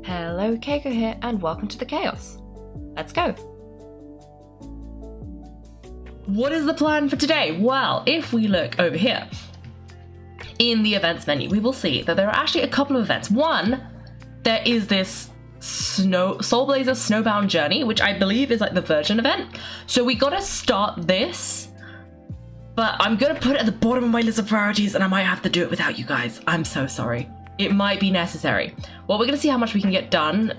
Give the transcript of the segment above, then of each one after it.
Hello, Kaiko here, and welcome to the chaos. Let's go. What is the plan for today? Well, if we look over here in the events menu, we will see that there are actually a couple of events. One, there is this Soul Blazer Snowbound Journey, which I believe is like the Virgin event. So we gotta start this, but I'm gonna put it at the bottom of my list of priorities, and I might have to do it without you guys. I'm so sorry. It might be necessary. Well, we're gonna see how much we can get done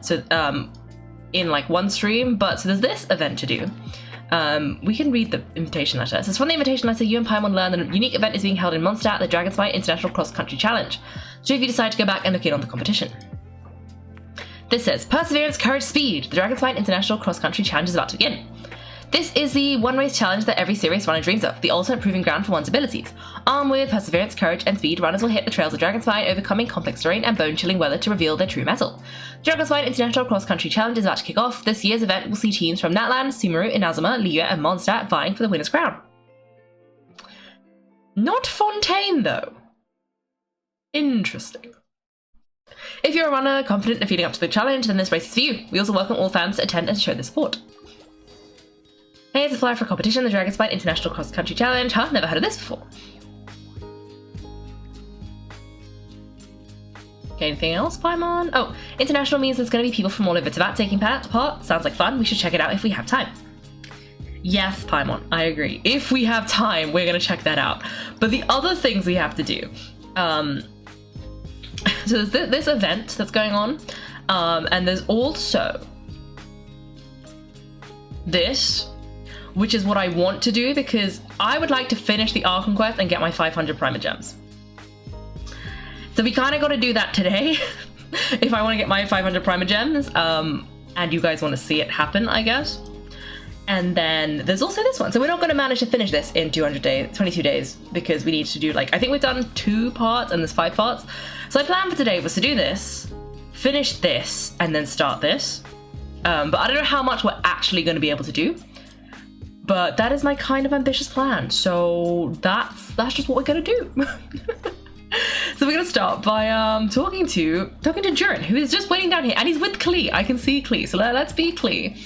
in like one stream, but so there's this event to do. We can read the invitation letter. It says, from the invitation letter, you and Paimon learn that a unique event is being held in Mondstadt, the Dragonspite International Cross Country Challenge. So if you decide to go back and look in on the competition. This says, Perseverance, Courage, Speed. The Dragonspite International Cross Country Challenge is about to begin. This is the one race challenge that every serious runner dreams of, the ultimate proving ground for one's abilities. Armed with perseverance, courage, and speed, runners will hit the trails of Dragonspite, overcoming complex terrain and bone-chilling weather to reveal their true mettle. The Dragonspite International Cross Country Challenge is about to kick off. This year's event will see teams from Natlan, Sumeru, Inazuma, Liyue, and Mondstadt vying for the winner's crown. Not Fontaine, though. Interesting. If you're a runner confident in feeling up to the challenge, then this race is for you. We also welcome all fans to attend and show their support. Here's a flyer for competition, the Dragonspite International Cross Country Challenge. Huh? Never heard of this before. Okay, anything else, Paimon? Oh, international means there's going to be people from all over Tibet taking part. Sounds like fun. We should check it out if we have time. Yes, Paimon, I agree. If we have time, we're going to check that out. But the other things we have to do. So there's this event that's going on. And there's also this, which is what I want to do because I would like to finish the Archon quest and get my 500 Primer Gems. So we kind of got to do that today if I want to get my 500 Primer Gems, and you guys want to see it happen, I guess. And then there's also this one. So we're not going to manage to finish this in 22 days because we need to do I think we've done 2 parts and there's 5 parts. So my plan for today was to do this, finish this, and then start this. But I don't know how much we're actually going to be able to do. But that is my kind of ambitious plan. So that's just what we're going to do. So we're going to start by talking to Durin, who is just waiting down here. And he's with Klee. I can see Klee. So let's be Klee.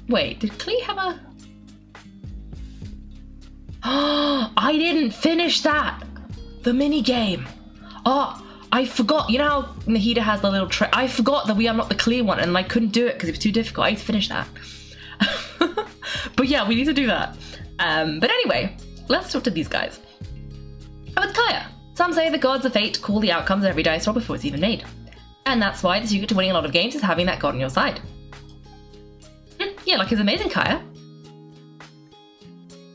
Wait, did Klee have a... Oh, I didn't finish that! The mini game. Oh, I forgot. You know how Nahida has the little trick? I forgot that we unlocked the Klee one and I couldn't do it because it was too difficult. I need to finish that. But yeah, we need to do that. But anyway, let's talk to these guys. Oh, it's Kaya. Some say the gods of fate call the outcomes of every dice roll before it's even made. And that's why the secret to winning a lot of games is having that god on your side. Yeah, luck is amazing, Kaya.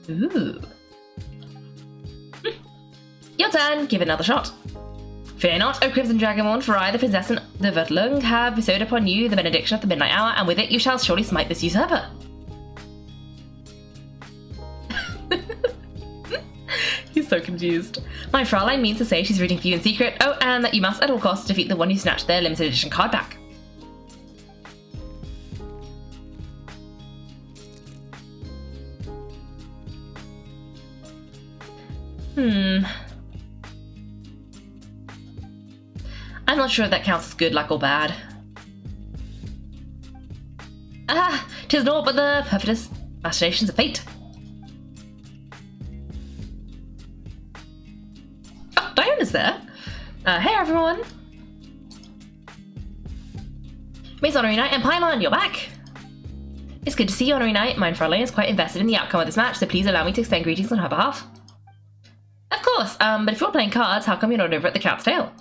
Ooh. Your turn. Give it another shot. Fear not, O Crimson Dragonborn, for I, the Princess and the Vertlung, have bestowed upon you the benediction of the midnight hour, and with it you shall surely smite this usurper. He's so confused. My Fraulein means to say she's rooting for you in secret. Oh, and that you must at all costs defeat the one who snatched their limited edition card back. I'm not sure if that counts as good luck or bad. Ah, 'tis naught but the perfectest machinations of fate. Oh, Diana's there. Hey everyone. Miss Honorary Knight and Paimon, you're back. It's good to see you, Honorary Knight. Mine Fraulein is quite invested in the outcome of this match, so please allow me to extend greetings on her behalf. Of course, but if you're playing cards, how come you're not over at the Cat's Tail?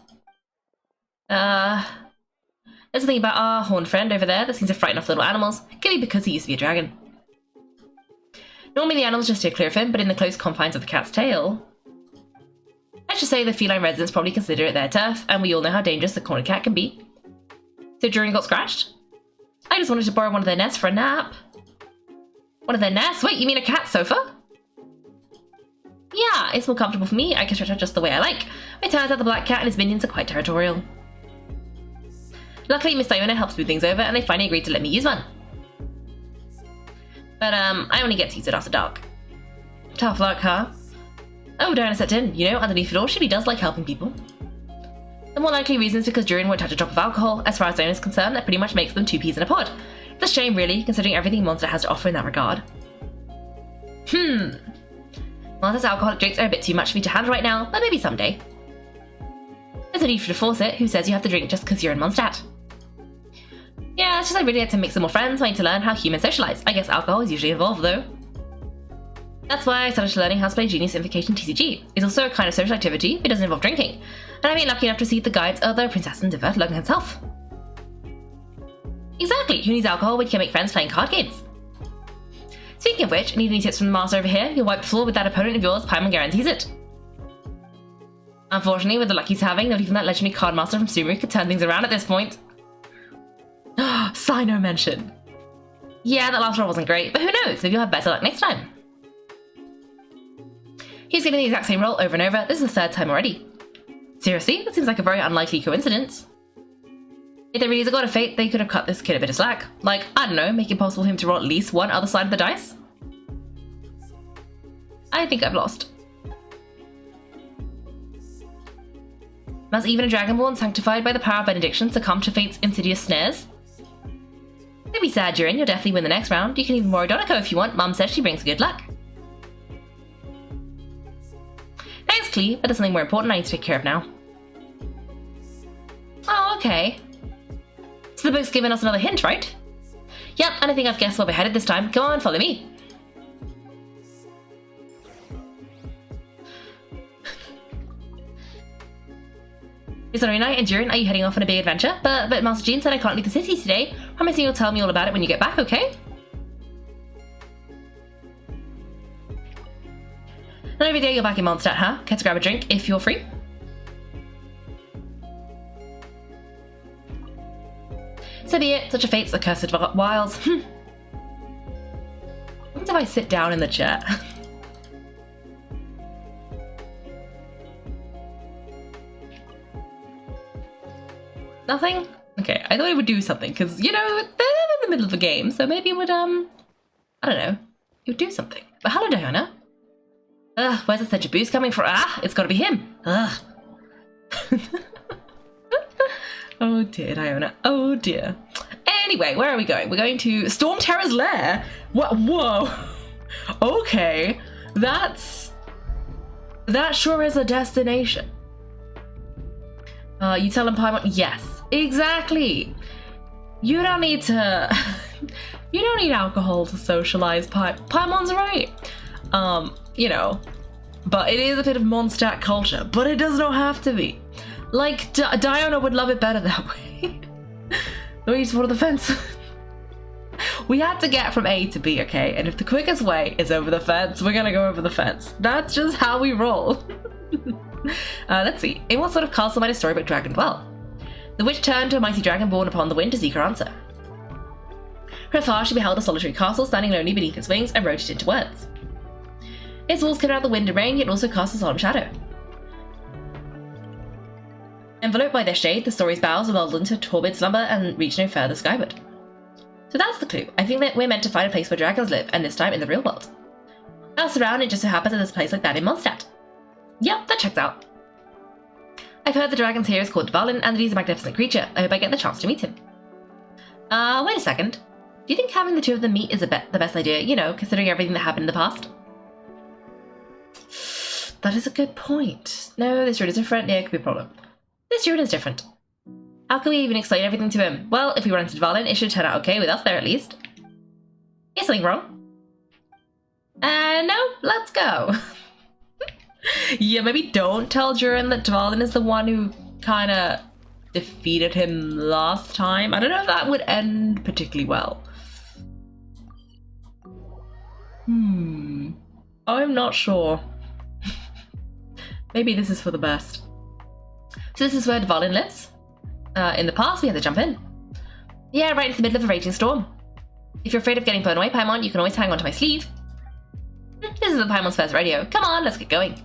There's something about our horned friend over there that seems to frighten off little animals. Could be because he used to be a dragon. Normally the animals just steer clear of him, but in the close confines of the Cat's Tail... Let's just say the feline residents probably consider it their turf, and we all know how dangerous the cornered cat can be. So Durin got scratched? I just wanted to borrow one of their nests for a nap. One of their nests? Wait, you mean a cat sofa? Yeah, it's more comfortable for me. I can stretch out just the way I like. It turns out the black cat and his minions are quite territorial. Luckily, Miss Diona helped smooth things over, and they finally agreed to let me use one. But, I only get to use it after dark. Tough luck, huh? Oh, Diana stepped in. You know, underneath it all, she really does like helping people. The more likely reason is because Durin won't touch a drop of alcohol. As far as Zone is concerned, that pretty much makes them two peas in a pod. It's a shame, really, considering everything Monster has to offer in that regard. Monster's alcoholic drinks are a bit too much for me to handle right now, but maybe someday. There's no need for you to force it. Who says you have to drink just because you're in Mondstadt? Yeah, it's just I really had to make some more friends, wanting to learn how humans socialize. I guess alcohol is usually involved, though. That's why I started learning how to play Genius Invocation TCG. It's also a kind of social activity, but it doesn't involve drinking. And I've been lucky enough to see the guides of the Princess and Divertling himself. Exactly, who needs alcohol when you can make friends playing card games? Speaking of which, need any tips from the master over here? You'll wipe the floor with that opponent of yours, Paimon guarantees it. Unfortunately, with the luck he's having, not even that legendary card master from Sumeru could turn things around at this point. Sino mention. Yeah, that last roll wasn't great, but who knows, maybe you'll have better luck next time. He's getting the exact same roll over and over. This is the third time already. Seriously? That seems like a very unlikely coincidence. If there really is a god of fate, they could have cut this kid a bit of slack. Like, I don't know, make it possible for him to roll at least one other side of the dice? I think I've lost. Must even a dragonborn sanctified by the power of benediction succumb to fate's insidious snares? Don't be sad, Durin, you'll definitely win the next round. You can even borrow Doniko if you want. Mum says she brings good luck. Thanks, Clee, but there's something more important I need to take care of now. Oh, okay. So the book's given us another hint, right? Yep, and I think I've guessed where we're headed this time. Go on, follow me. It's a reunite, and Durin, are you heading off on a big adventure? But Master Jean said I can't leave the city today. Promising you'll tell me all about it when you get back, okay? And every day you're back in Mondstadt, huh? Care to grab a drink if you're free? So be it, such a fate's accursed wiles. What if I sit down in the chair? Nothing? Okay, I thought it would do something, because, you know, they're in the middle of a game, so maybe it would, I don't know, it would do something. But hello, Diana. Ugh, where's the such a boost coming from? Ah, it's gotta be him. Ugh. Oh dear, Diana. Oh dear. Anyway, where are we going? We're going to Storm Terror's lair. What? Whoa. Okay, that sure is a destination. You tell him Paimon. Yes, exactly. You don't need to. You don't need alcohol to socialize. Paimon's right. You know, but it is a bit of Mondstadt culture, but it does not have to be. Like, Diana would love it better that way. No need for the fence. We had to get from A to B, okay? And if the quickest way is over the fence, we're gonna go over the fence. That's just how we roll. Let's see. In what sort of castle might a storybook dragon dwell? The witch turned to a mighty dragon born upon the wind to seek her answer. From afar she beheld a solitary castle standing lonely beneath its wings and wrote it into words. Its walls could out the wind and rain, yet also cast a solemn shadow. Enveloped by their shade, the story's boughs were lulled into torpid slumber and reached no further skyward. So that's the clue. I think that we're meant to find a place where dragons live, and this time in the real world. Else around, it just so happens that there's a place like that in Mondstadt. Yep, that checks out. I've heard the dragon's here is called Durin, and that he's a magnificent creature. I hope I get the chance to meet him. Wait a second. Do you think having the two of them meet is the best idea, you know, considering everything that happened in the past? That is a good point. No, this route is different. Yeah, it could be a problem. This route is different. How can we even explain everything to him? Well, if we run into Durin, it should turn out okay with us there at least. Is something wrong? No, let's go. Yeah, maybe don't tell Durin that Durin is the one who kind of defeated him last time. I don't know if that would end particularly well. I'm not sure. Maybe this is for the best. So this is where Durin lives. In the past, we had to jump in. Yeah, right into the middle of a raging storm. If you're afraid of getting blown away, Paimon, you can always hang onto my sleeve. This is the Paimon's first rodeo. Come on, let's get going.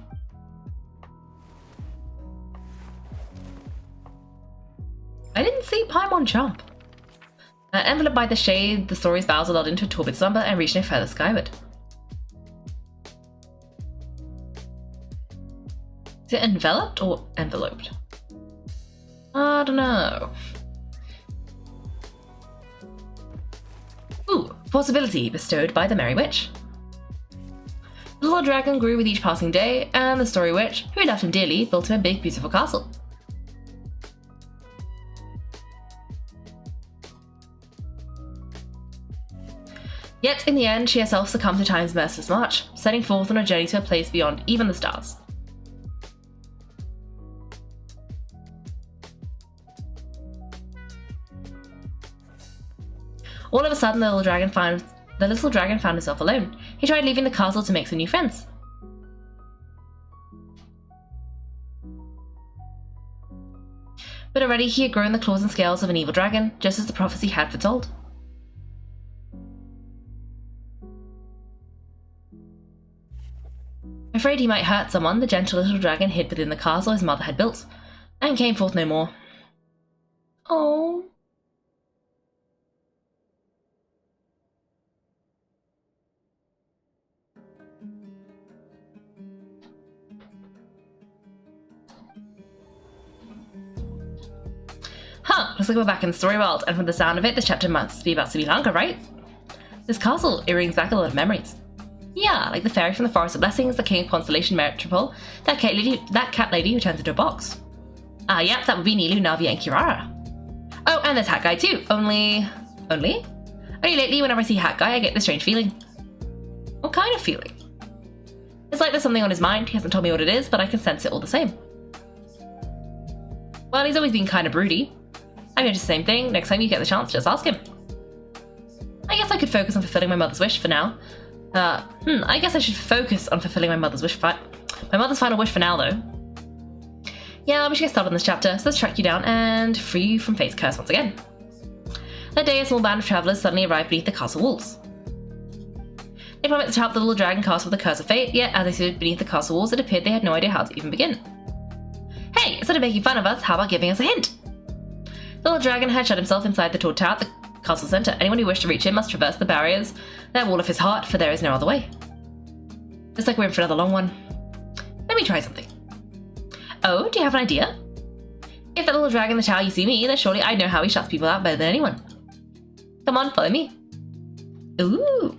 I didn't see Paimon jump. Enveloped by the shade, the story's boughs are lulled into a torpid slumber and reach no further skyward. Is it enveloped or enveloped? I don't know. Ooh, possibility bestowed by the Merry Witch. The little dragon grew with each passing day, and the Story Witch, who loved him dearly, built him a big, beautiful castle. Yet, in the end, she herself succumbed to time's merciless march, setting forth on a journey to a place beyond even the stars. All of a sudden, the little dragon found himself alone. He tried leaving the castle to make some new friends. But already he had grown the claws and scales of an evil dragon, just as the prophecy had foretold. Afraid he might hurt someone, the gentle little dragon hid within the castle his mother had built, and came forth no more. Oh. Huh, looks like we're back in the story world, and from the sound of it, this chapter must be about Sri Lanka, right? This castle, it brings back a lot of memories. Yeah, like the fairy from the Forest of Blessings, the king of Constellation Metropole, that cat lady who turns into a box. Yep, that would be Nilu, Navi, and Kirara. Oh, and there's Hat Guy too, only lately, whenever I see Hat Guy, I get this strange feeling. What kind of feeling? It's like there's something on his mind, he hasn't told me what it is, but I can sense it all the same. Well, he's always been kind of broody. I've noticed the same thing. Next time you get the chance, just ask him. I guess I could focus on fulfilling my mother's wish for now. I guess I should focus on fulfilling my mother's final wish for now, though. Yeah, we should get started on this chapter, so let's track you down and free you from Fate's curse once again. That day, a small band of travellers suddenly arrived beneath the castle walls. They climbed at the top of the little dragon castle with the curse of fate, yet as they stood beneath the castle walls, it appeared they had no idea how to even begin. Hey, instead of making fun of us, how about giving us a hint? The little dragon had shut himself inside the tall tower at the castle centre. Anyone who wished to reach him must traverse the barriers that wall of his heart, for there is no other way. Looks like we're in for another long one. Let me try something. Oh, do you have an idea? If that little dragon in the tower you see me, then surely I know how he shuts people out better than anyone. Come on, follow me. Ooh.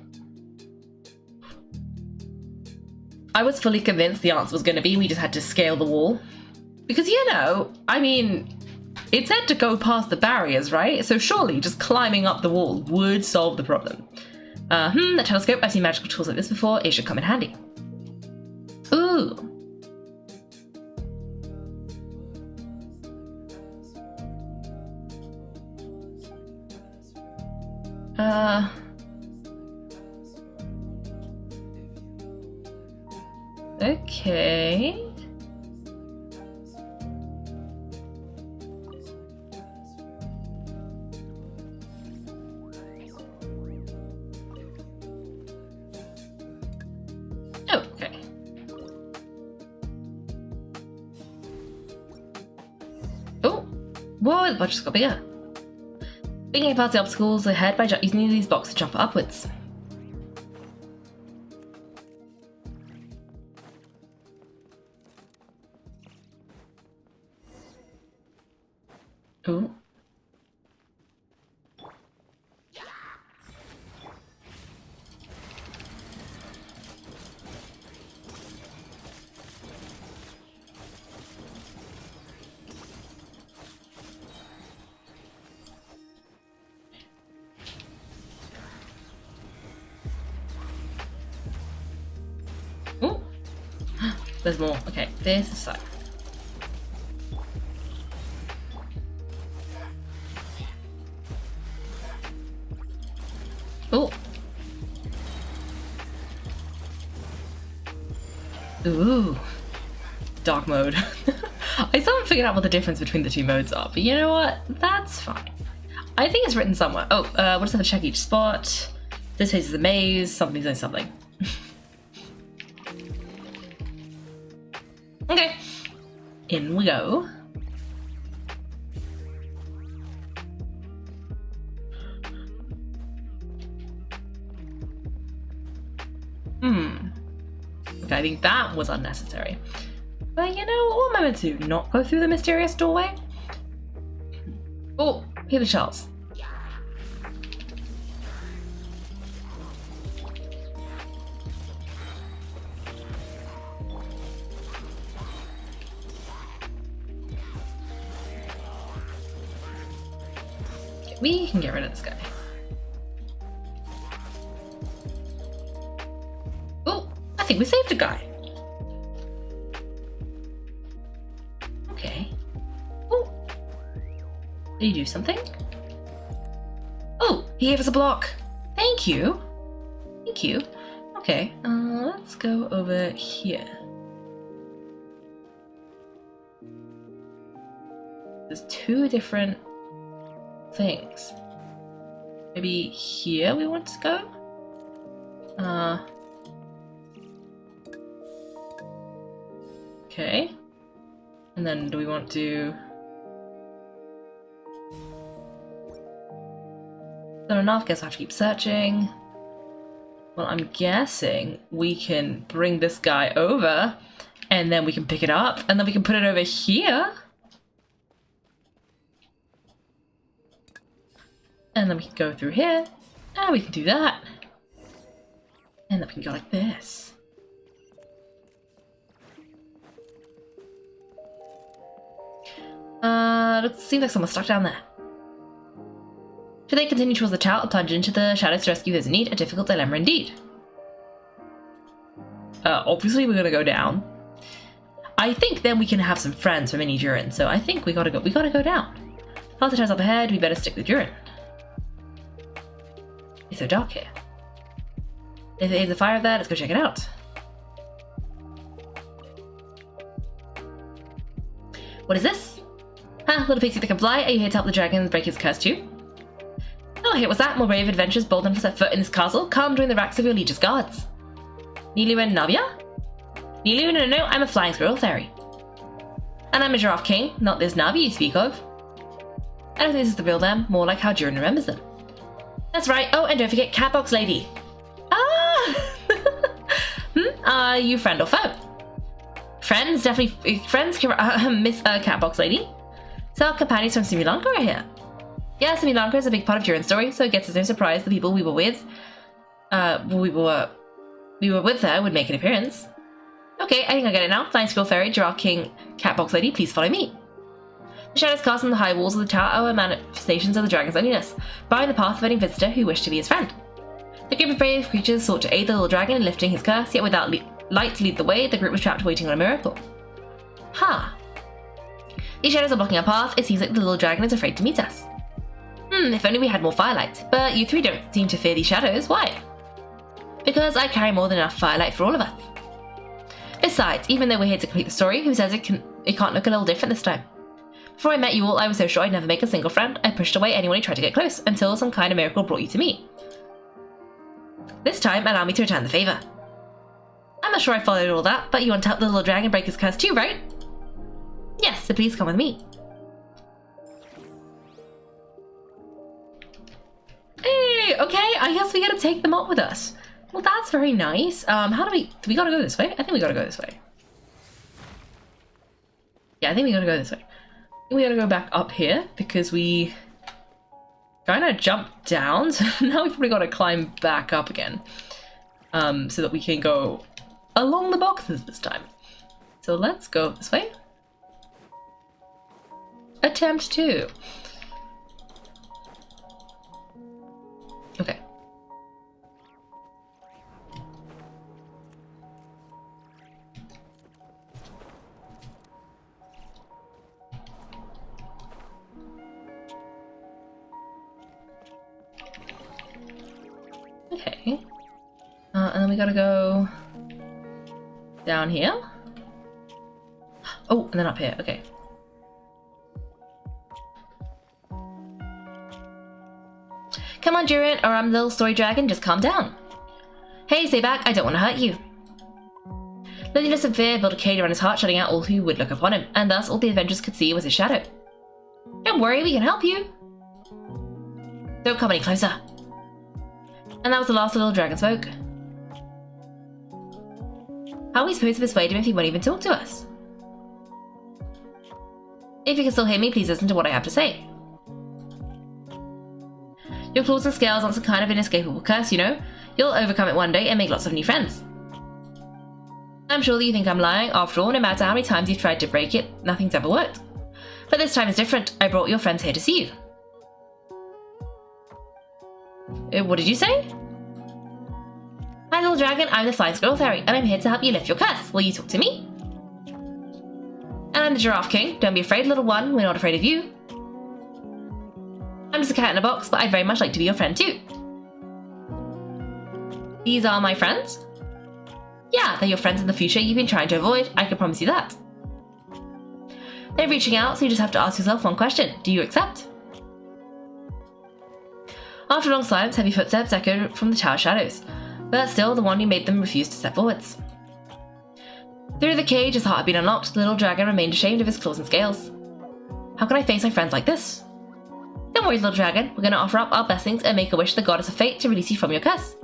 I was fully convinced the answer was going to be we just had to scale the wall. Because, you know, I mean, it said to go past the barriers, right? So surely just climbing up the wall would solve the problem. The telescope, I've seen magical tools like this before, it should come in handy. Ooh. Okay. Okay. Oh, whoa, the bunch just got bigger. Being past the obstacles ahead by using these blocks to jump upwards. Ooh. Ooh. There's more. Okay, this is so. Oh. Ooh. Dark mode. I still haven't figured out what the difference between the two modes are, but you know what? That's fine. I think it's written somewhere. Oh, what does it have to check each spot? This phase is a maze, something's doing something. Okay. In we go. Okay, I think that was unnecessary. But you know, what am I meant to do? Not go through the mysterious doorway? Oh, here the shells. Okay, we can get rid of this guy. Oh, I think we saved a guy. Okay. Oh, did he do something? Oh, he gave us a block. Thank you. Thank you. Okay, let's go over here. There's two different things. Maybe here we want to go? Okay. And then do we want to... Not enough, guess I have to keep searching. Well, I'm guessing we can bring this guy over and then we can pick it up and then we can put it over here. And then we can go through here and we can do that. And then we can go like this. It seems like someone's stuck down there. Should they continue towards the tower or plunge into the shadows to rescue those in need? A difficult dilemma indeed. Obviously we're gonna go down. I think then we can have some friends from Mini Durin, so I think we gotta go down. Faster time's up ahead, we better stick with Durin. It's so dark here. If there's a fire there, let's go check it out. What is this? Huh, little pixie that can fly, are you here to help the dragon break his curse too? Oh, hey, what's that? More brave adventurers bold enough to set foot in this castle? Come join the ranks of your liege's guards. Nilu and Navia? Nilu, no, I'm a flying squirrel fairy. And I'm a giraffe king, not this Navi you speak of. I don't think this is the real them, more like how Durin remembers them. That's right, oh, and don't forget Catbox Lady. Ah! Are you friend or foe? Friends, definitely friends, Miss Catbox Lady. So our companions from Similanka are here. Yeah, Similanka is a big part of Durin's story, so it gets as no surprise the people we were with there would make an appearance. Okay, I think I get it now. Flying Squirrel Fairy, Giraffe King, Catbox Lady, please follow me. The shadows cast on the high walls of the tower are manifestations of the dragon's loneliness, barring the path of any visitor who wished to be his friend. The group of brave creatures sought to aid the little dragon in lifting his curse, yet without light to lead the way, the group was trapped waiting on a miracle. Ha! These shadows are blocking our path. It seems like the little dragon is afraid to meet us. If only we had more firelight. But you three don't seem to fear these shadows. Why? Because I carry more than enough firelight for all of us. Besides, even though we're here to complete the story, who says it can't look a little different this time? Before I met you all, I was so sure I'd never make a single friend. I pushed away anyone who tried to get close, until some kind of miracle brought you to me. This time, allow me to return the favor. I'm not sure I followed all that, but you want to help the little dragon break his curse too, right? Yes, so please come with me. Hey, okay, I guess we gotta take them up with us. Well, that's very nice. Do we gotta go this way? I think we gotta go this way. Yeah, I think we gotta go this way. I think we gotta go back up here because we kind of jumped down, so now we've probably gotta climb back up again. So that we can go along the boxes this time. So let's go this way. Attempt 2. Okay. Okay. And then we gotta go down here. Oh, and then up here. Okay. Come on, Durin, or I'm little story dragon, just calm down. Hey, stay back, I don't want to hurt you. Loneliness and fear built a cage around his heart, shutting out all who would look upon him, and thus all the adventurers could see was his shadow. Don't worry, we can help you. Don't come any closer. And that was the last little dragon spoke. How are we supposed to persuade him if he won't even talk to us? If you can still hear me, please listen to what I have to say. Your claws and scales aren't some kind of inescapable curse, you know? You'll overcome it one day and make lots of new friends. I'm sure that you think I'm lying. After all, no matter how many times you've tried to break it, nothing's ever worked. But this time is different. I brought your friends here to see you. What did you say? Hi, little dragon. I'm the Flying Squirrel Fairy, and I'm here to help you lift your curse. Will you talk to me? And I'm the Giraffe King. Don't be afraid, little one. We're not afraid of you. I'm just a cat in a box, but I'd very much like to be your friend too. These are my friends? Yeah, they're your friends in the future you've been trying to avoid. I can promise you that. They're reaching out, so you just have to ask yourself one question. Do you accept? After a long silence, heavy footsteps echoed from the tower shadows, but still the one who made them refused to step forwards. Through the cage, his heart had been unlocked. The little dragon remained ashamed of his claws and scales. How can I face my friends like this? Don't worry, little dragon. We're going to offer up our blessings and make a wish to the goddess of fate to release you from your curse.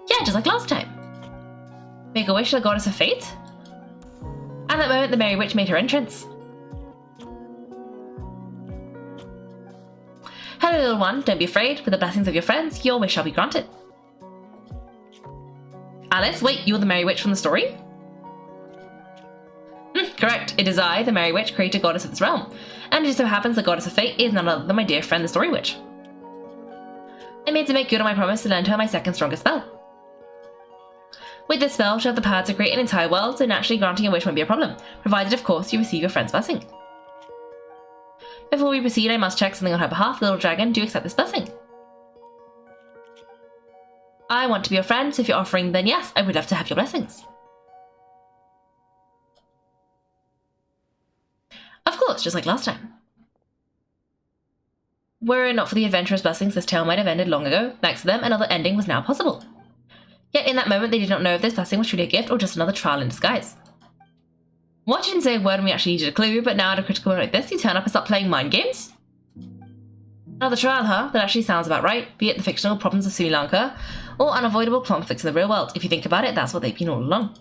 Yeah, just like last time. Make a wish to the goddess of fate? At that moment, the merry witch made her entrance. Hello, little one. Don't be afraid. With the blessings of your friends, your wish shall be granted. Alice, wait, you're the merry witch from the story? Correct. It is I, the merry witch, creator goddess of this realm. And it just so happens the goddess of fate is none other than my dear friend, the story witch. I made to make good on my promise to lend her my second strongest spell. With this spell, she'll have the power to create an entire world, so naturally granting a wish won't be a problem, provided of course you receive your friend's blessing. Before we proceed, I must check something on her behalf. Little dragon, do you accept this blessing? I want to be your friend, so if you're offering, then yes, I would love to have your blessings. Of course, just like last time. Were it not for the adventurous blessings, this tale might have ended long ago. Thanks to them, another ending was now possible. Yet in that moment, they did not know if this blessing was truly a gift or just another trial in disguise. What? You didn't say a word when we actually needed a clue, but now at a critical moment like this, you turn up and start playing mind games? Another trial, huh? That actually sounds about right, be it the fictional problems of Sri Lanka, or unavoidable conflicts in the real world. If you think about it, that's what they've been all along.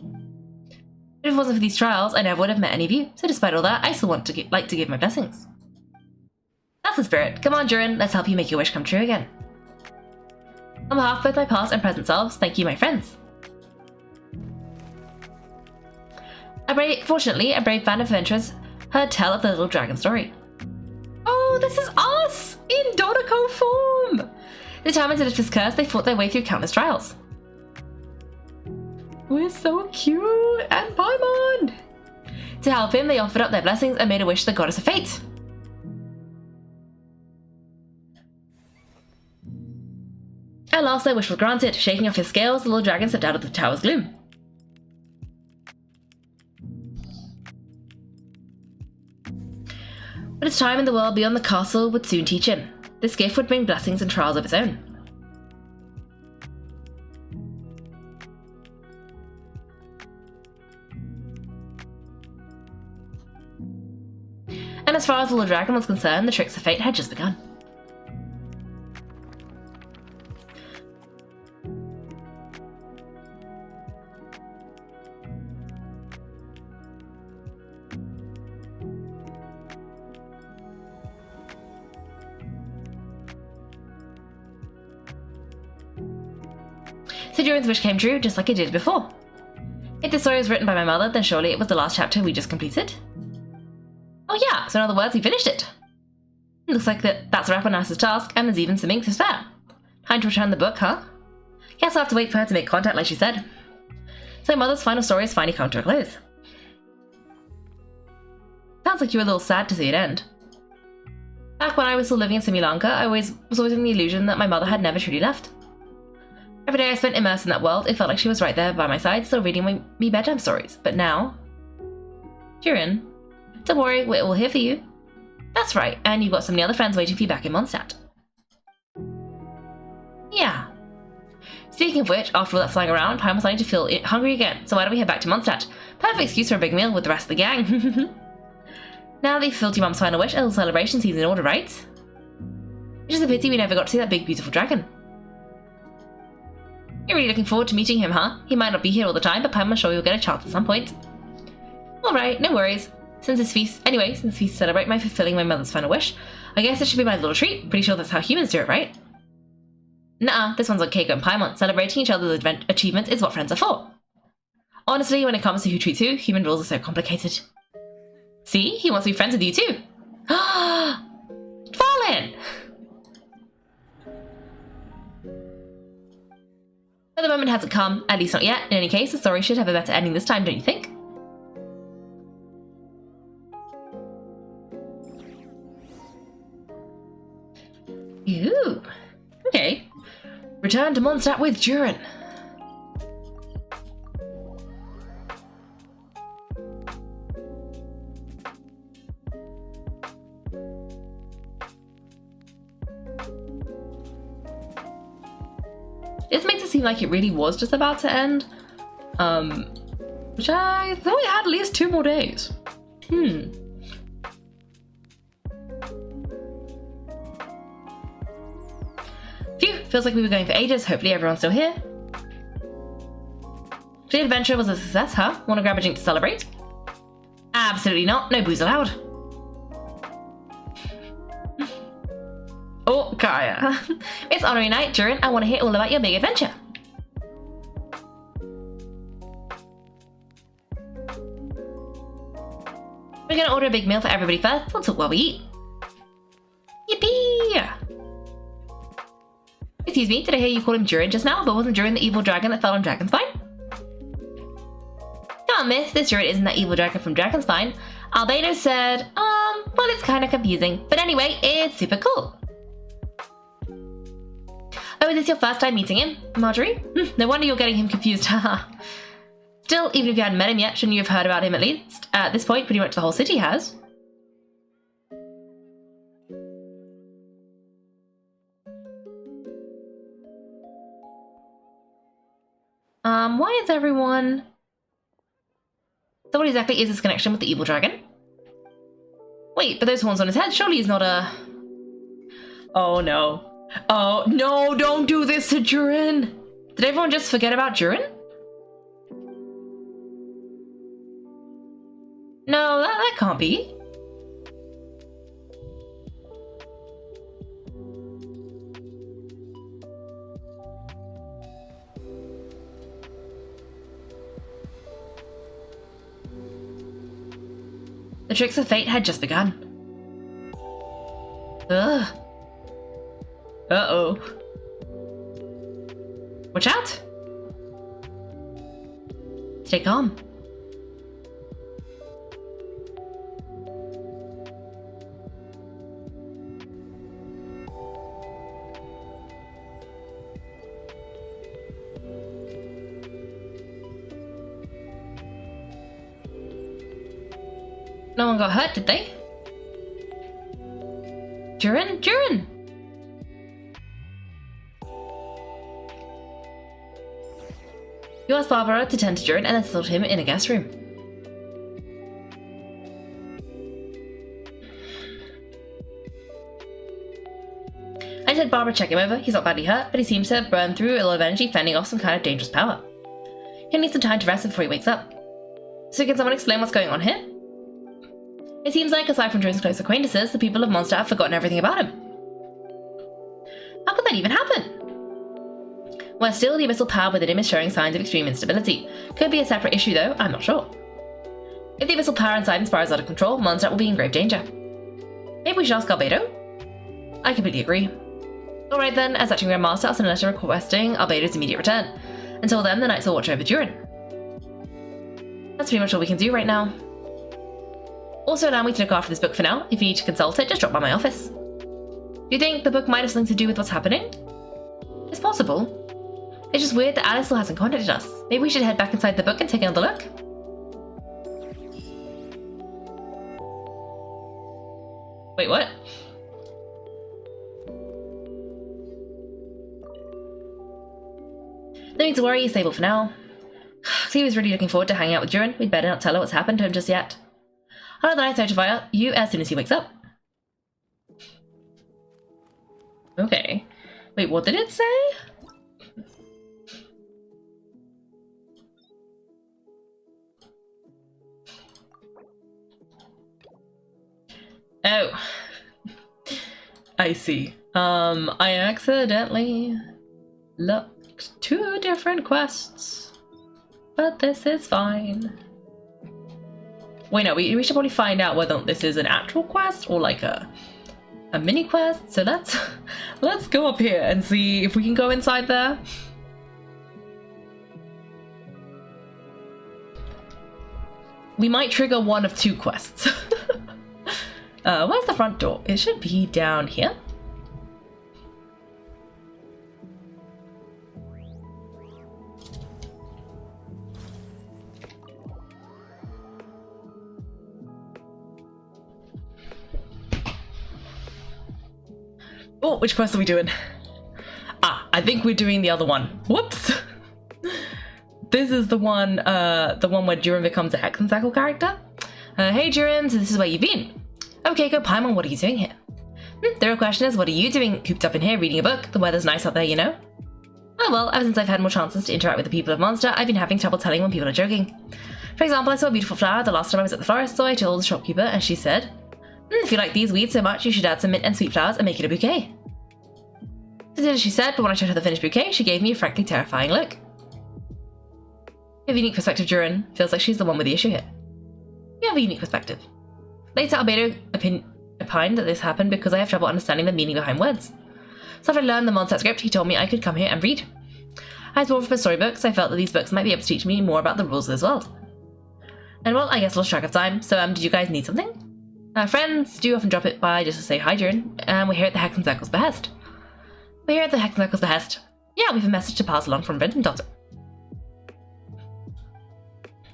But if it wasn't for these trials, I never would have met any of you, so despite all that, I still want to like to give my blessings. That's the spirit. Come on, Durin, let's help you make your wish come true again. On behalf of both my past and present selves, thank you, my friends. Fortunately, a brave band of adventurers heard tell of the little dragon story. Oh, this is us! In Dodoko form! Determined to lift his curse, they fought their way through countless trials. We're so cute! And Paimon! To help him, they offered up their blessings and made a wish to the goddess of fate. At last, their wish was granted. Shaking off his scales, the little dragon stepped out of the tower's gloom. But his time in the world beyond the castle would soon teach him. This gift would bring blessings and trials of its own. And as far as the little dragon was concerned, the tricks of fate had just begun. So Durin's wish came true, just like it did before. If this story was written by my mother, then surely it was the last chapter we just completed. Oh yeah, so in other words, we finished it. Looks like that's a wrap on Alice's task, and there's even some ink to spare. Time to return the book, huh? Guess I'll have to wait for her to make contact like she said. So Mother's final story has finally come to a close. Sounds like you were a little sad to see it end. Back when I was still living in Sri Lanka, I was always in the illusion that my mother had never truly left. Every day I spent immersed in that world, it felt like she was right there by my side, still reading me bedtime stories. But now... Durin, don't worry, we're all here for you. That's right, and you've got so many other friends waiting for you back in Mondstadt. Yeah. Speaking of which, after all that flying around, I'm starting to feel hungry again, so why don't we head back to Mondstadt? Perfect excuse for a big meal with the rest of the gang. Now that you've fulfilled your mum's final wish, a little celebration seems in order, right? It's just a pity we never got to see that big beautiful dragon. You're really looking forward to meeting him, huh? He might not be here all the time, but I'm sure you'll get a chance at some point. Alright, no worries. Since this feast celebrate my fulfilling my mother's final wish, I guess it should be my little treat. Pretty sure that's how humans do it, right? Nuh-uh, this one's on Kaiko and Paimon. Celebrating each other's achievements is what friends are for. Honestly, when it comes to who treats who, human rules are so complicated. See? He wants to be friends with you too. Fallen! But the moment hasn't come, at least not yet. In any case, the story should have a better ending this time, don't you think? Ooh. Okay. Return to Mondstadt with Durin. This makes it seem like it really was just about to end. Which I thought we had at least 2 more days. Phew, feels like we were going for ages. Hopefully everyone's still here. The adventure was a success, huh? Want to grab a drink to celebrate? Absolutely not. No booze allowed. Oh, Kaya. It's honorary night, Durin. I want to hear all about your big adventure. We're gonna order a big meal for everybody first. We'll talk while we eat. Yippee! Excuse me, did I hear you call him Durin just now? But wasn't Durin the evil dragon that fell on Dragonspine? Come on, miss. This Durin isn't that evil dragon from Dragonspine. Albedo said, well, it's kind of confusing. But anyway, it's super cool. Oh, is this your first time meeting him, Marjorie? No wonder you're getting him confused, haha. Still, even if you hadn't met him yet, shouldn't you have heard about him at least? At this point, pretty much the whole city has. Why is everyone... So what exactly is this connection with the evil dragon? Wait, but those horns on his head, surely he's not a... Oh no. Oh, no, don't do this to Durin! Did everyone just forget about Durin? No, that can't be. The tricks of fate had just begun. Ugh. Uh-oh. Watch out! Stay calm. No one got hurt, did they? Durin? Durin! You asked Barbara to tend to Durin and then settled him in a guest room. I said Barbara check him over. He's not badly hurt, but he seems to have burned through a lot of energy fending off some kind of dangerous power. He'll need some time to rest before he wakes up. So can someone explain what's going on here? It seems like, aside from Durin's close acquaintances, the people of Mondstadt have forgotten everything about him. How could that even happen? Well, still, the abyssal power within him is showing signs of extreme instability. Could be a separate issue, though, I'm not sure. If the abyssal power inside him spirals out of control, Mondstadt will be in grave danger. Maybe we should ask Albedo? I completely agree. Alright then, as acting Grand Master, I'll send a letter requesting Albedo's immediate return. Until then, the Knights will watch over Durin. That's pretty much all we can do right now. Also allow me to look after this book for now. If you need to consult it, just drop by my office. Do you think the book might have something to do with what's happening? It's possible. It's just weird that Alice still hasn't contacted us. Maybe we should head back inside the book and take another look? Wait, what? No need to worry, he's stable for now. Cleve is really looking forward to hanging out with Durin. We'd better not tell her what's happened to him just yet. I'll let the Knights notify you as soon as he wakes up. Okay. Wait, what did it say? Oh. I see. I accidentally looked 2 different quests, but this is fine. Wait, no, we should probably find out whether this is an actual quest or like a mini quest. So let's go up here and see if we can go inside there. We might trigger one of 2 quests. Where's the front door? It should be down here. Oh, which quest are we doing? Ah, I think we're doing the other one. Whoops! This is the one where Durin becomes a Hexencycle character. Hey Durin, so this is where you've been. Okay, go Paimon, what are you doing here? The real question is, what are you doing cooped up in here reading a book? The weather's nice out there, you know? Oh well, ever since I've had more chances to interact with the people of Monster, I've been having trouble telling when people are joking. For example, I saw a beautiful flower the last time I was at the forest, so I told the shopkeeper, and she said, if you like these weeds so much, you should add some mint and sweet flowers and make it a bouquet. I did as she said, but when I showed her the finished bouquet, she gave me a frankly terrifying look. You have a unique perspective, Durin. Feels like she's the one with the issue here. You have a unique perspective. Later, Albedo opined that this happened because I have trouble understanding the meaning behind words. So after I learned the Mondstadt script, he told me I could come here and read. I was born from storybooks, I felt that these books might be able to teach me more about the rules of this world. And well, I guess I lost track of time, so did you guys need something? Friends do often drop it by just to say hi, Durin, and we're here at the Hexencycle's behest. We're here at the Hexencycle's behest. Yeah, we have a message to pass along from Daughter.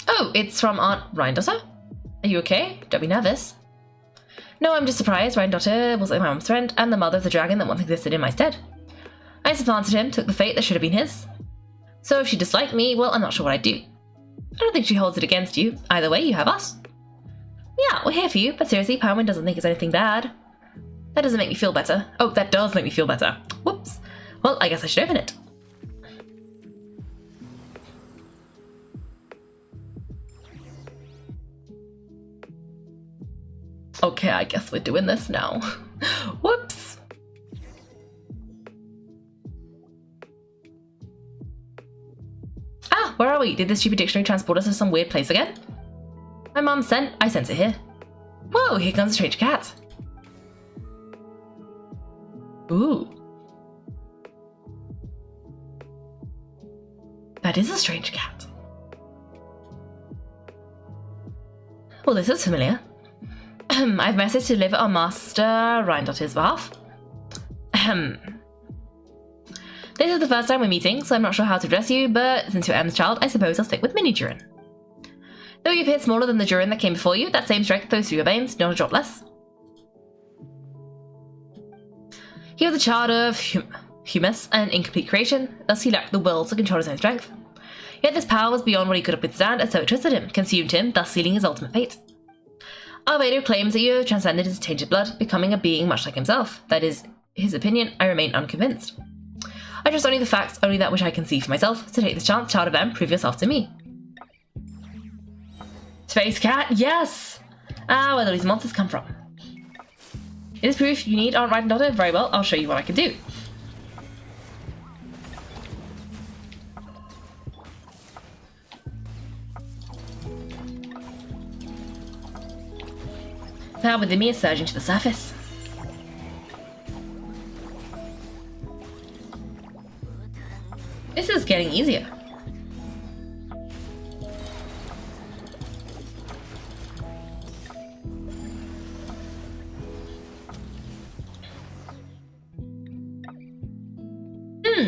Oh, it's from Aunt Daughter? Are you okay? Don't be nervous. No, I'm just surprised. Daughter was my mom's friend and the mother of the dragon that once existed in my stead. I supplanted him, took the fate that should have been his. So if she disliked me, well, I'm not sure what I'd do. I don't think she holds it against you. Either way, you have us. Yeah, we're here for you, but seriously, Paimon doesn't think it's anything bad. That doesn't make me feel better. Oh, that does make me feel better. Whoops. Well, I guess I should open it. Okay, I guess we're doing this now. Whoops. Ah, where are we? Did this stupid dictionary transport us to some weird place again? My mom sent. I sense it here. Whoa, here comes a strange cat. Ooh. That is a strange cat. Well, this is familiar. I've messaged to deliver on Master Daughter's behalf. This is the first time we're meeting, so I'm not sure how to address you, but since you're M's child, I suppose I'll stick with Mini Durin. Though you appear smaller than the Durin that came before you, that same strength flows through your veins, not a drop less. He was a child of humus and incomplete creation, thus he lacked the will to control his own strength. Yet this power was beyond what he could withstand, and so it twisted him, consumed him, thus sealing his ultimate fate. Albedo claims that you have transcended his tainted blood, becoming a being much like himself. That is his opinion. I remain unconvinced. I trust only the facts, only that which I can see for myself, so take this chance, child of M, prove yourself to me. Space cat, yes! Ah, where do these monsters come from? Is this proof you need Aunt Daughter? Very well, I'll show you what I can do. Power within me is surging to the surface. This is getting easier.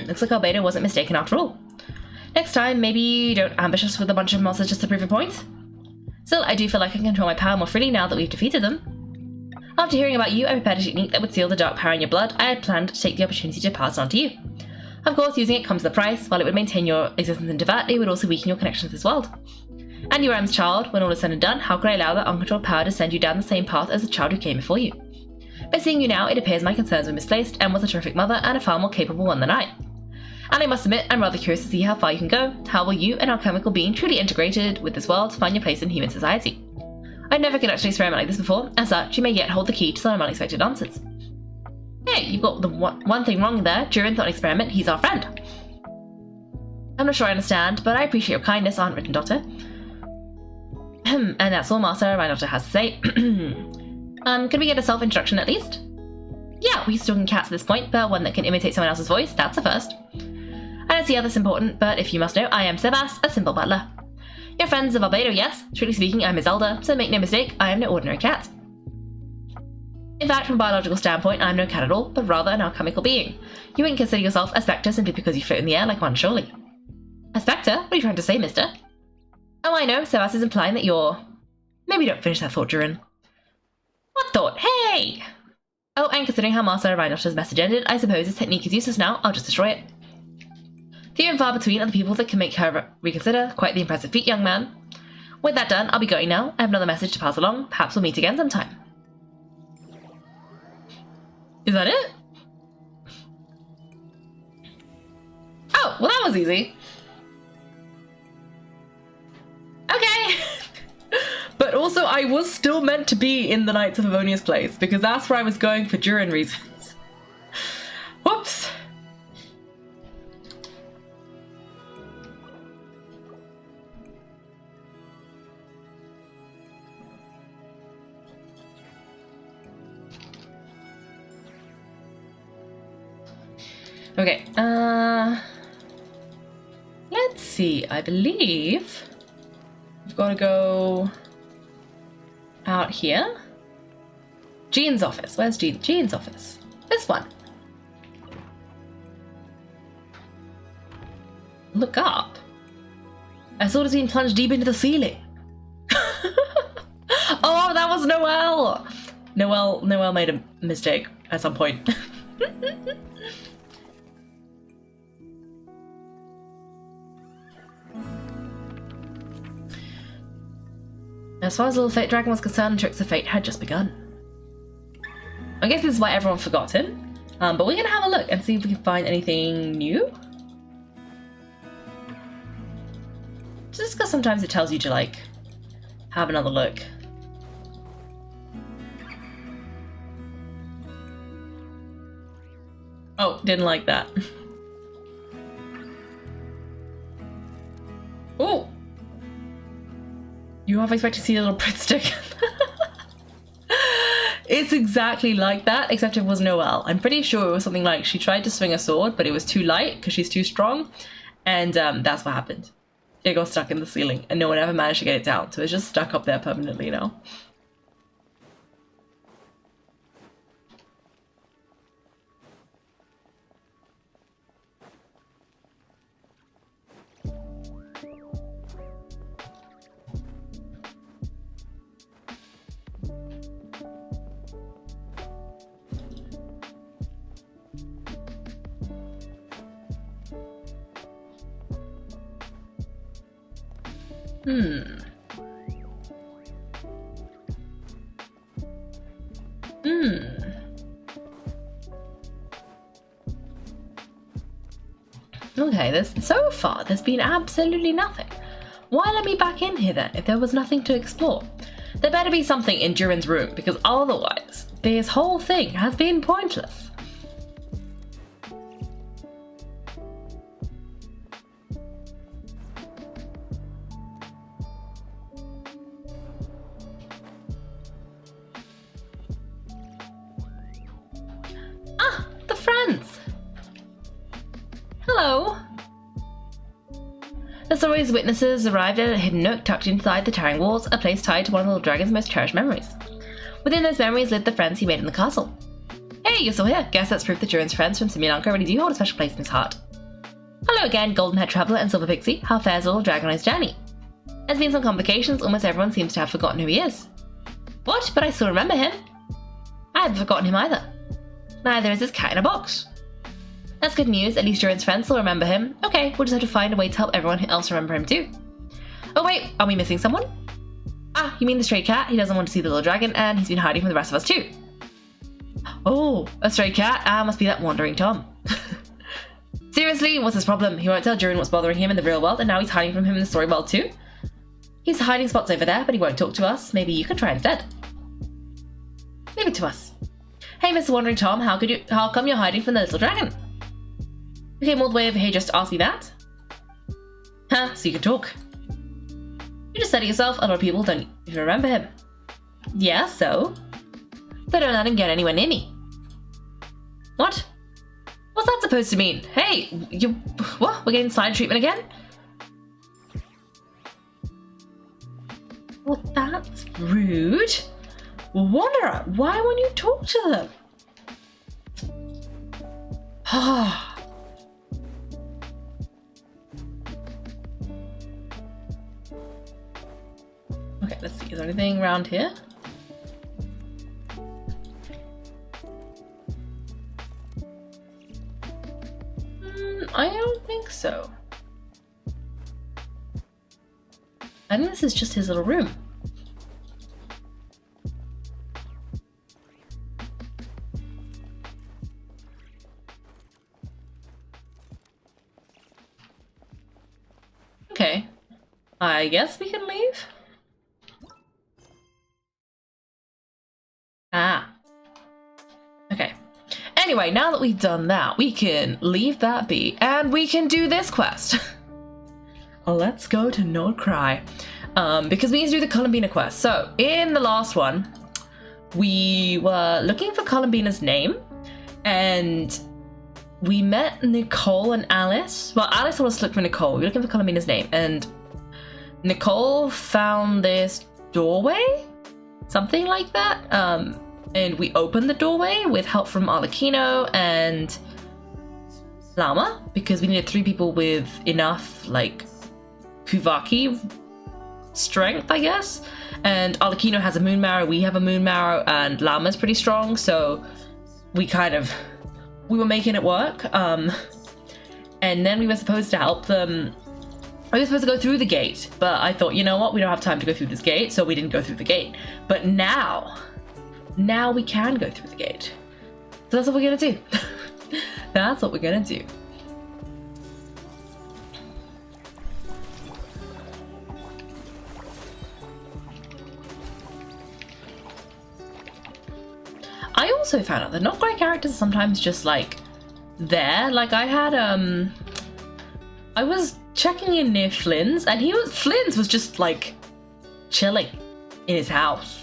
Looks like Albedo wasn't mistaken after all. Next time, maybe don't ambush us with a bunch of monsters just to prove a point. Still, I do feel like I can control my power more freely now that we've defeated them. After hearing about you, I prepared a technique that would seal the dark power in your blood. I had planned to take the opportunity to pass it on to you. Of course, using it comes with a price. While it would maintain your existence in Devat, it would also weaken your connection to this world. And you are M's child. When all is said and done, how could I allow that uncontrolled power to send you down the same path as the child who came before you? By seeing you now, it appears my concerns were misplaced. M was a terrific mother and a far more capable one than I. And I must admit, I'm rather curious to see how far you can go. How will you, an alchemical being truly integrated with this world, find your place in human society? I've never conducted an experiment like this before. As such, you may yet hold the key to some unexpected answers. Hey, you've got the one thing wrong there. Durin thought an experiment. He's our friend. I'm not sure I understand, but I appreciate your kindness, Aunt Written Daughter. And that's all Master Rhinotter has to say. Could we get a self-introduction at least? Yeah, we still can cats at this point, but one that can imitate someone else's voice, that's a first. I don't see how that's important, but if you must know, I am Sebas, a simple butler. You're friends of Albedo, yes? Strictly speaking, I'm his elder, so make no mistake, I am no ordinary cat. In fact, from a biological standpoint, I'm no cat at all, but rather an alchemical being. You wouldn't consider yourself a spectre simply because you float in the air like one, surely. A spectre? What are you trying to say, mister? Oh, I know, Sebas is implying that you're... Maybe don't finish that thought, Durin. What thought? Hey! Oh, and considering how Master Rhinotter's message ended, I suppose his technique is useless now, I'll just destroy it. Few and far between are the people that can make her reconsider. Quite the impressive feat, young man. With that done, I'll be going now. I have another message to pass along. Perhaps we'll meet again sometime. Is that it? Oh, well that was easy. Okay. But also, I was still meant to be in the Knights of Livonia's place, because that's where I was going for Durin reasons. Whoops. Okay, let's see, I believe we've got to go out here. Jean's office, where's Jean? Jean's office, this one. Look up. I thought it was being plunged deep into the ceiling. Oh, that was Noelle. Noelle made a mistake at some point. As far as the little fate dragon was concerned, the tricks of fate had just begun. I guess this is why everyone forgot him. But we're gonna have a look and see if we can find anything new. Just because sometimes it tells you to, like, have another look. Oh, didn't like that. Oh! You half expect to see a little breadstick. It's exactly like that, except it was Noelle. I'm pretty sure it was something like she tried to swing a sword, but it was too light because she's too strong. And that's what happened. It got stuck in the ceiling, and no one ever managed to get it down. So it's just stuck up there permanently now. Okay, so far there's been absolutely nothing. Why let me back in here then if there was nothing to explore? There better be something in Durin's room, because otherwise this whole thing has been pointless. Ah, the friends! Hello! The story's witnesses arrived at a hidden nook tucked inside the towering walls, a place tied to one of the little dragon's most cherished memories. Within those memories lived the friends he made in the castle. Hey, you're still here. Guess that's proof that Durin's friends from Simulanka really do hold a special place in his heart. Hello again, golden-haired traveller and silver pixie. How fares the little dragon on his journey? There's been some complications. Almost everyone seems to have forgotten who he is. What? But I still remember him. I haven't forgotten him either. Neither is this cat in a box. That's good news, at least Durin's friends still remember him. Okay, we'll just have to find a way to help everyone else remember him too. Oh wait, are we missing someone? Ah, you mean the stray cat? He doesn't want to see the little dragon, and he's been hiding from the rest of us too. Oh, a stray cat? Ah, must be that wandering Tom. Seriously, what's his problem? He won't tell Durin what's bothering him in the real world, and now he's hiding from him in the story world too? He's hiding spots over there, but he won't talk to us. Maybe you can try instead. Leave it to us. Hey, Mr. Wandering Tom, how come you're hiding from the little dragon? You came all the way over here just to ask me that? Huh, so you can talk. You just said it yourself, a lot of people don't even remember him. Yeah, so? They don't let him get anywhere near me. What? What's that supposed to mean? Hey, what? We're getting side treatment again? Well, that's rude. Wanderer, why won't you talk to them? Okay, let's see. Is there anything around here? I don't think so. I think this is just his little room. Okay. I guess we can leave? Ah. Okay. Anyway, now that we've done that, we can leave that be, and we can do this quest. Let's go to Nordcry, because we need to do the Columbina quest. So, in the last one, we were looking for Columbina's name, and we met Nicole and Alice. Well, Alice told us to look for Nicole. We were looking for Columbina's name, and Nicole found this doorway? Something like that. And we opened the doorway with help from Arlecchino and Llama, because we needed 3 people with enough, like, Kuvaki strength, I guess. And Arlecchino has a moon marrow, we have a moon marrow, and Llama's pretty strong, so we were making it work. And then we were supposed to help them. We were supposed to go through the gate, but I thought, you know what, we don't have time to go through this gate, so we didn't go through the gate. But now we can go through the gate. So that's what we're gonna do. That's what we're gonna do. I also found out that not great characters are sometimes just like there. Like I had I was checking in near Flynn's, and Flynn's was just like chilling in his house.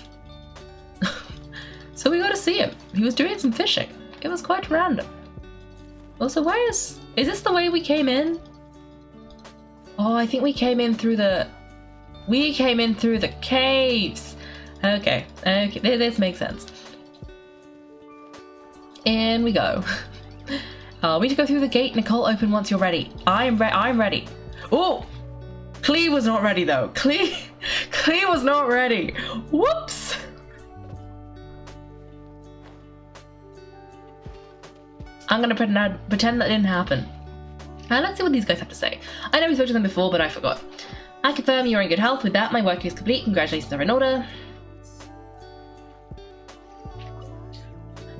So we got to see him. He was doing some fishing. It was quite random. Also, where is this the way we came in? Oh, I think we came in through the caves. Okay, this makes sense. In we go. We need to go through the gate. Nicole, open once you're ready. I'm ready. Oh, Clee was not ready though. Clee was not ready. Whoops. I'm gonna pretend that didn't happen. Let's see what these guys have to say. I know we spoke to them before, but I forgot. I confirm you're in good health. With that, my work is complete. Congratulations are in order.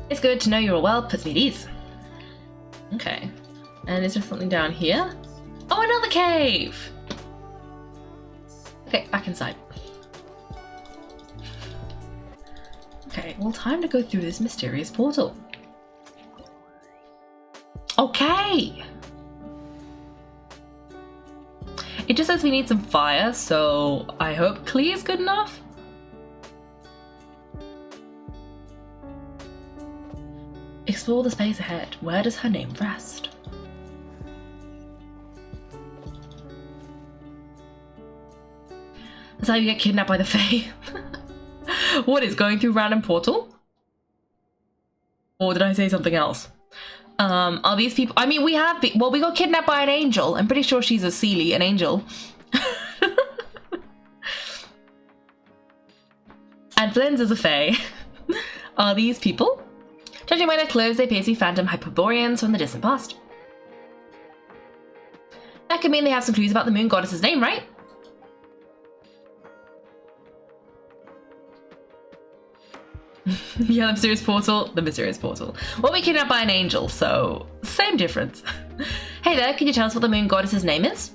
It's good to know you're all well. Puts me at ease. Okay. And is there something down here? Oh, another cave! Okay, back inside. Okay, well, time to go through this mysterious portal. Okay! It just says we need some fire, so I hope Clee is good enough. Explore the space ahead. Where does her name rest? That's how you get kidnapped by the Fae. What is going through random portal? Or did I say something else? Are these people? I mean, we got kidnapped by an angel. I'm pretty sure she's a Seelie, an angel. And Flynn's is a Fae. Are these people? Judging by their clothes, they appear to be phantom Hyperboreans from the distant past. That could mean they have some clues about the moon goddess's name, right? Yeah, the mysterious portal. Well, we kidnapped by an angel, so same difference. Hey there, can you tell us what the moon goddess's name is?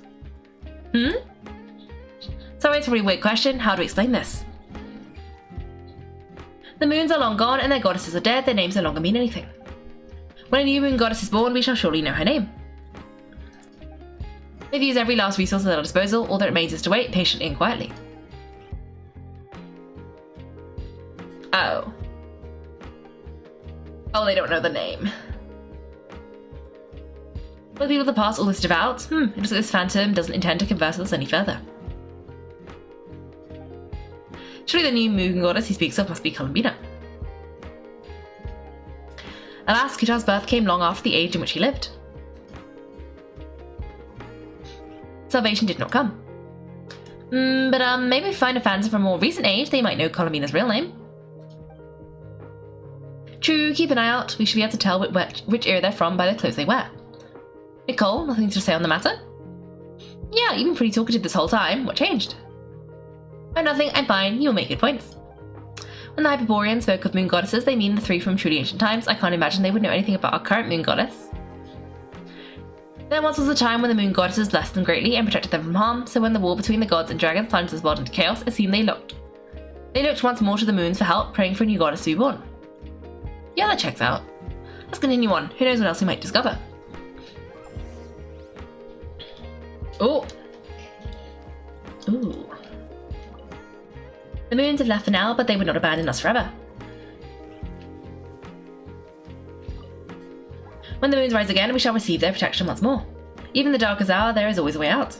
Sorry, it's a really weird question. How do we explain this? The moons are long gone and their goddesses are dead, their names no longer mean anything. When a new moon goddess is born, we shall surely know her name. They've used every last resource at our disposal, all that remains is to wait patiently and quietly. Oh. Oh, they don't know the name. For the people of the past all this devout, it looks like this phantom doesn't intend to converse with us any further. Surely the new moon goddess he speaks of must be Columbina. Alas, Kuta's birth came long after the age in which he lived. Salvation did not come. But maybe if we find a phantom from a more recent age, they might know Columbina's real name. True, keep an eye out. We should be able to tell which era they're from by the clothes they wear. Nicole, nothing to say on the matter? Yeah, you've been pretty talkative this whole time. What changed? Oh, nothing. I'm fine. You'll make good points. When the Hyperboreans spoke of moon goddesses, they mean the three from truly ancient times. I can't imagine they would know anything about our current moon goddess. There once was a time when the moon goddesses blessed them greatly and protected them from harm, so when the war between the gods and dragons plunged this world into chaos, it seemed they looked once more to the moons for help, praying for a new goddess to be born. Yeah, that checks out. Let's continue on. Who knows what else we might discover. Oh. Ooh. The moons have left for now, but they would not abandon us forever. When the moons rise again, we shall receive their protection once more. Even in the darkest hour, there is always a way out.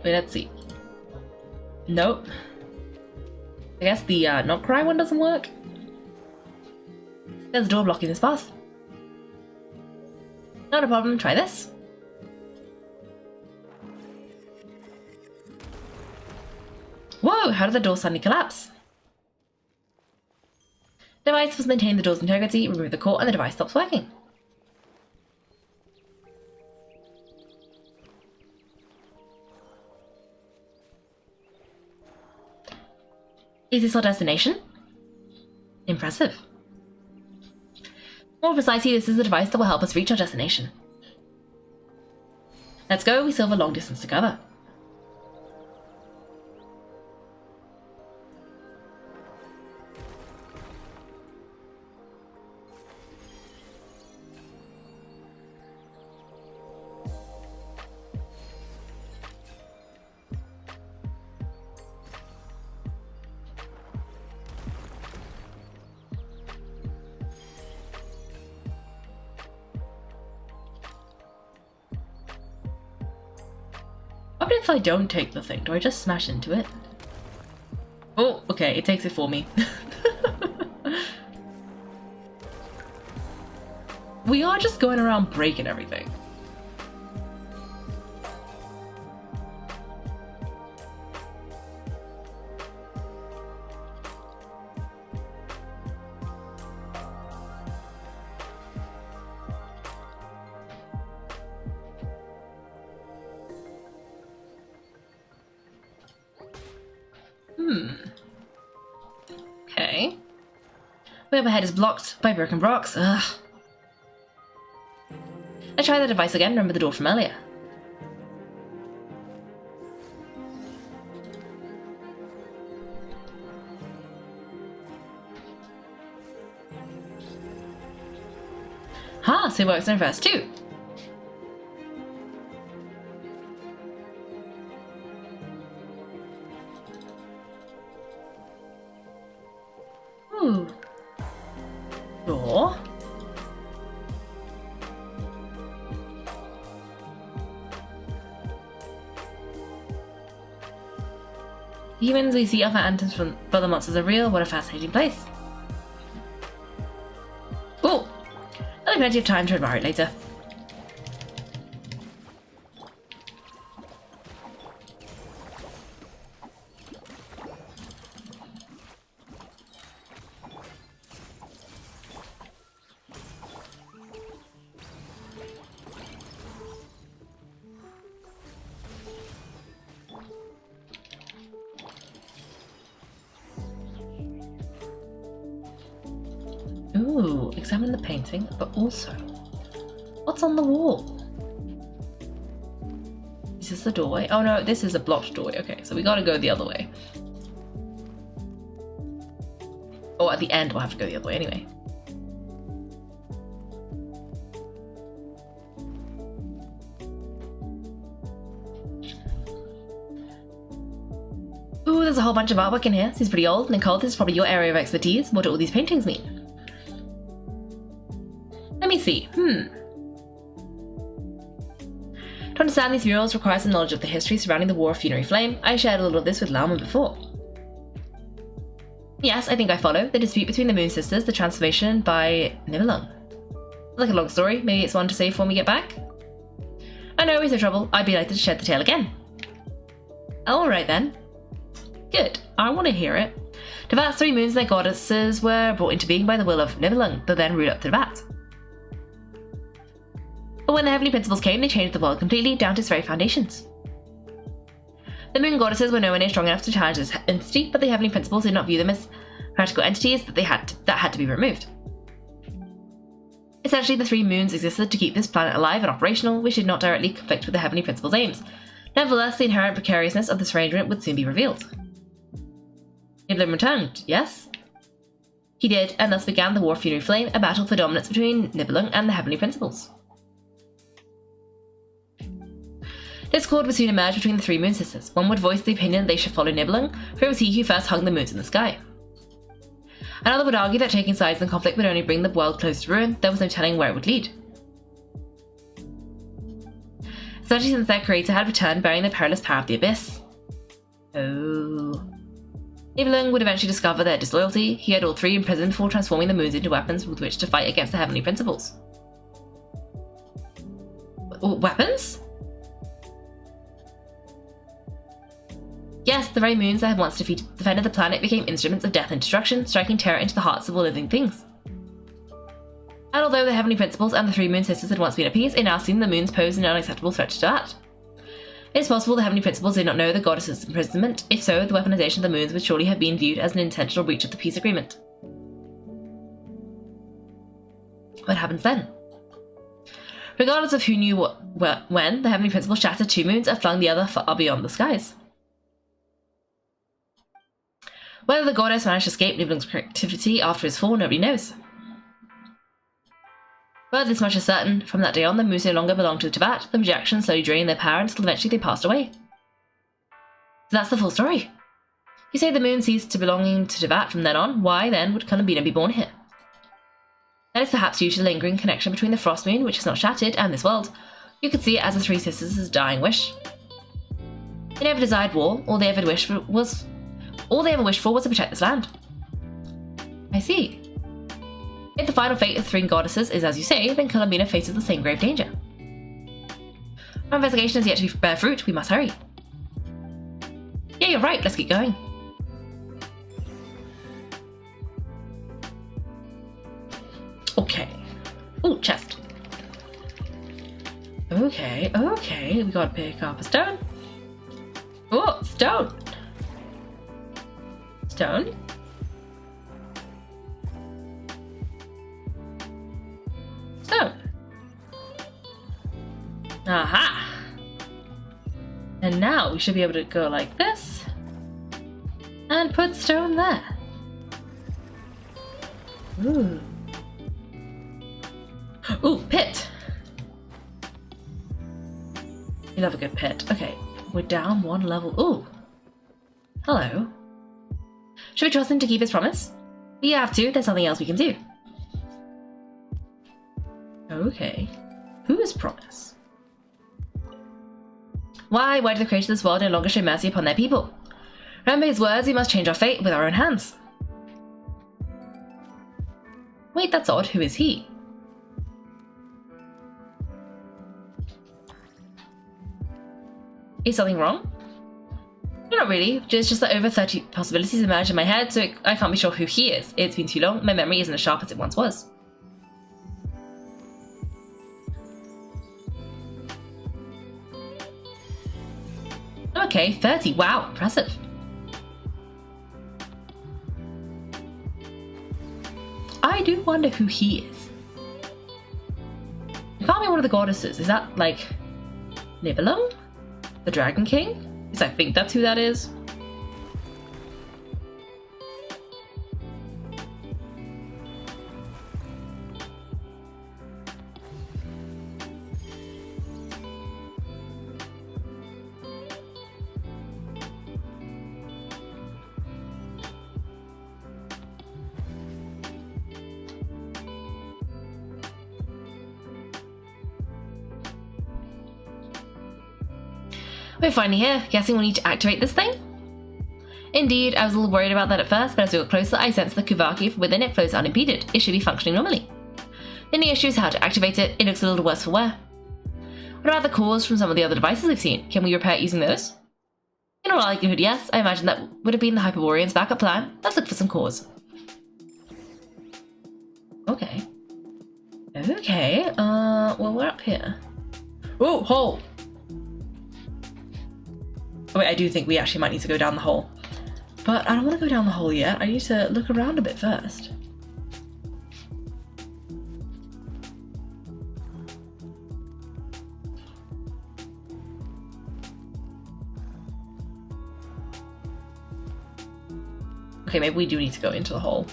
Wait, let's see. Nope. I guess the not cry one doesn't work. There's a door blocking this path. Not a problem, try this. Whoa, how did the door suddenly collapse? Device must maintain the door's integrity, remove the core, and the device stops working. Is this our destination? Impressive. More precisely, this is the device that will help us reach our destination. Let's go, we still have a long distance to cover. What if I don't take the thing? Do I just smash into it? Oh, okay, it takes it for me. We are just going around breaking everything. Okay. Way up ahead is blocked by broken rocks. Ugh. Let's try the device again. Remember the door from earlier. Ha! So it works in reverse too. Ooh. Door. Humans, we see other anthems from other monsters are real. What a fascinating place. Oh, there'll be plenty of time to admire it later. Ooh. Ooh, examine the painting, but also, what's on the wall? Is this the doorway? Oh no, this is a blocked doorway. Okay, so we gotta go the other way. Oh, at the end we'll have to go the other way anyway. Ooh, there's a whole bunch of artwork in here. Seems pretty old. Nicole, this is probably your area of expertise. What do all these paintings mean? Let me see. To understand these murals requires some knowledge of the history surrounding the War of Funerary Flame. I shared a little of this with Lauman before. Yes, I think I follow. The dispute between the Moon Sisters, the transformation by Nibelung. Like a long story, maybe it's one to save when we get back? Oh no, it's no trouble. I'd be delighted to shed the tale again. Alright then. Good, I want to hear it. Teyvat's 3 moons and their goddesses were brought into being by the will of Nibelung, the then ruler of Teyvat. But when the heavenly principles came, they changed the world completely down to its very foundations. The moon goddesses were nowhere near strong enough to challenge this entity, but the heavenly principles did not view them as practical entities that had to be removed. Essentially, the 3 moons existed to keep this planet alive and operational, which did not directly conflict with the heavenly principles' aims. Nevertheless, the inherent precariousness of this arrangement would soon be revealed. Nibelung returned, yes? He did, and thus began the War of Funerary Flame, a battle for dominance between Nibelung and the heavenly principles. Discord would soon emerge between the 3 Moon Sisters. One would voice the opinion that they should follow Nibelung, for it was he who first hung the moons in the sky. Another would argue that taking sides in the conflict would only bring the world closer to ruin. There was no telling where it would lead. Especially since their creator had returned bearing the perilous power of the Abyss. Oh. Nibelung would eventually discover their disloyalty. He had all 3 imprisoned before transforming the moons into weapons with which to fight against the heavenly principles. Weapons? Yes, the very moons that had once defended the planet became instruments of death and destruction, striking terror into the hearts of all living things. And although the heavenly principles and the 3 Moon Sisters had once been at peace, it now seemed the moons posed an unacceptable threat to that. It is possible the heavenly principles did not know the goddess's imprisonment. If so, the weaponization of the moons would surely have been viewed as an intentional breach of the peace agreement. What happens then? Regardless of who knew when, the heavenly principles shattered 2 moons and flung the other far beyond the skies. Whether the goddess managed to escape Nibelung's captivity after his fall, nobody knows. But this much is certain, from that day on, the moons no longer belonged to Teyvat. The projections slowly drained their power until eventually they passed away. So that's the full story. You say the moon ceased to belonging to Teyvat from then on. Why then would Columbina be born here? That is perhaps due to the lingering connection between the frost moon, which is not shattered, and this world. You could see it as the 3 sisters' dying wish. They never desired war. All they ever wished for was to protect this land. I see. If the final fate of the 3 goddesses is as you say, then Columbina faces the same grave danger. Our investigation is yet to bear fruit. We must hurry. Yeah, you're right. Let's get going. Okay. Ooh, chest. Okay. We gotta pick up a stone. Oh, stone. Stone. Stone. Aha! And now we should be able to go like this and put stone there. Ooh. Ooh, pit. You love a good pit. Okay, we're down 1 level. Ooh. Hello. Should we trust him to keep his promise? We have to. There's nothing else we can do. Okay. Whose promise? Why do the creators of this world no longer show mercy upon their people? Remember his words, we must change our fate with our own hands. Wait, that's odd. Who is he? Is something wrong? No, not really. It's just that over 30 possibilities emerge in my head, so I can't be sure who he is. It's been too long. My memory isn't as sharp as it once was. Okay, 30. Wow, impressive. I I do wonder who he is. You found me one of the goddesses. Is that like Nibelung? The Dragon King? Because I think that's who that is. We're finally here. Guessing we need to activate this thing? Indeed, I was a little worried about that at first, but as we got closer, I sensed the Kuvaki within it flows unimpeded. It should be functioning normally. The only issue is how to activate it. It looks a little worse for wear. What about the cores from some of the other devices we've seen? Can we repair it using those? In all likelihood, yes. I imagine that would have been the Hyperborean's backup plan. Let's look for some cores. Okay. Okay, well, we're up here. Oh, hole! Oh, wait, I do think we actually might need to go down the hole. But I don't want to go down the hole yet. I need to look around a bit first. Okay, maybe we do need to go into the hole.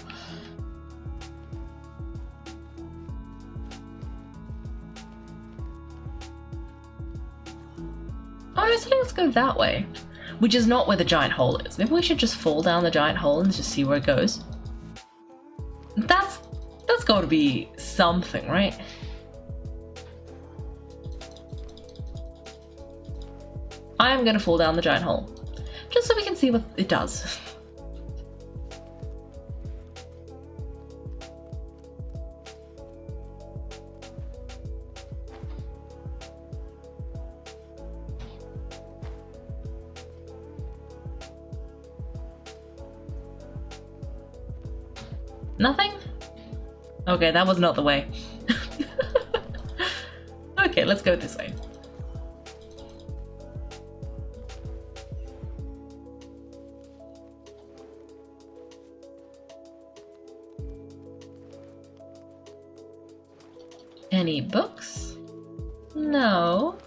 Oh, no, so let's go that way. Which is not where the giant hole is. Maybe we should just fall down the giant hole and just see where it goes. That's got to be something, right? I am going to fall down the giant hole. Just so we can see what it does. Nothing? Okay, that was not the way. Okay, let's go this way. Any books? No.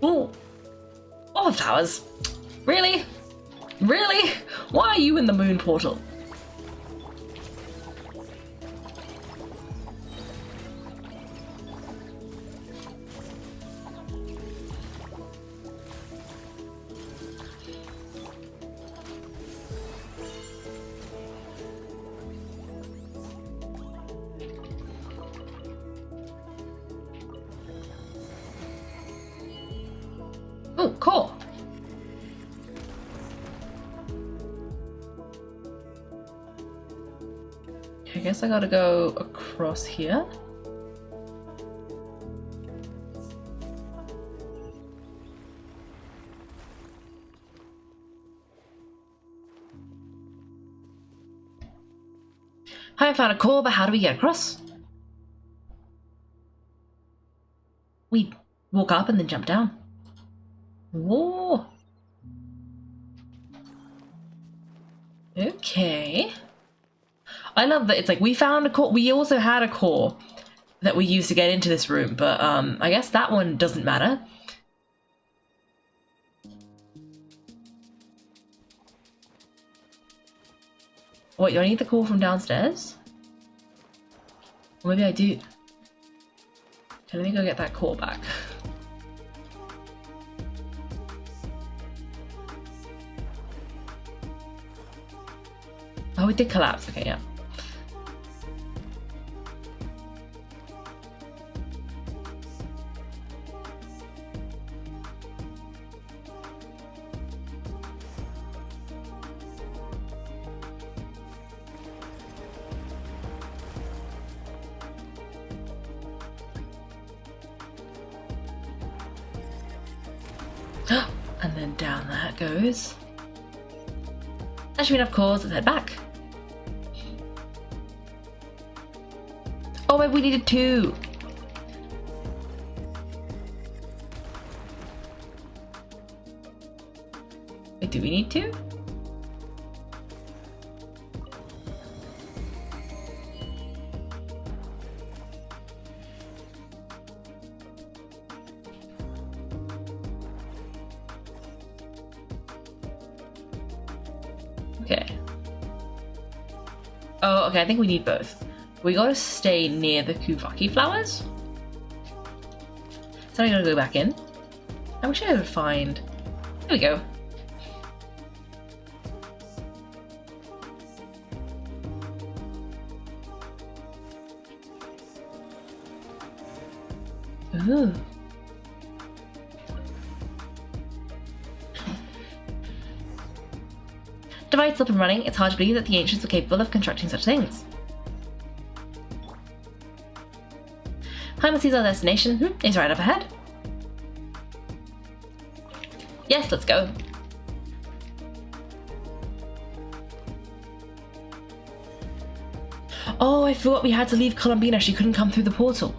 Ooh. Oh, flowers. Really? Really? Why are you in the moon portal? Oh, cool. I guess I gotta go across here. I haven't found a core, but how do we get across? We walk up and then jump down. Whoa. Okay. I love that it's like we found a core. We also had a core that we used to get into this room, but I guess that one doesn't matter. Wait, do I need the core from downstairs? Or maybe I do. Okay, let me go get that core back. Oh, it did collapse. Okay, yeah. And then down that goes. That should be enough cores. Let's head back. Oh, maybe we needed two. Wait, do we need two? Okay. Oh, okay, I think we need both. We gotta stay near the Kuvaki flowers. So I gotta go back in. I wish I would find... There we go. Ooh. Device up and running, it's hard to believe that the ancients were capable of constructing such things. Hyposelenia sees our destination. It's right up ahead. Yes, let's go. Oh, I forgot we had to leave Columbina. She couldn't come through the portal.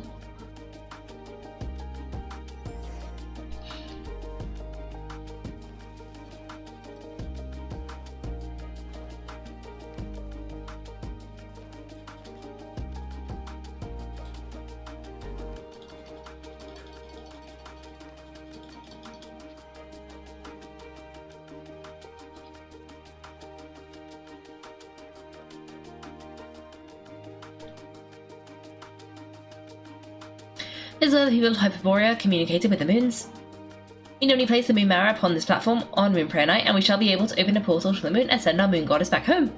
This is where the people of Hyposelenia communicated with the moons. We only place the moon mirror upon this platform on Moon Prayer Night, and we shall be able to open a portal to the moon and send our moon goddess back home.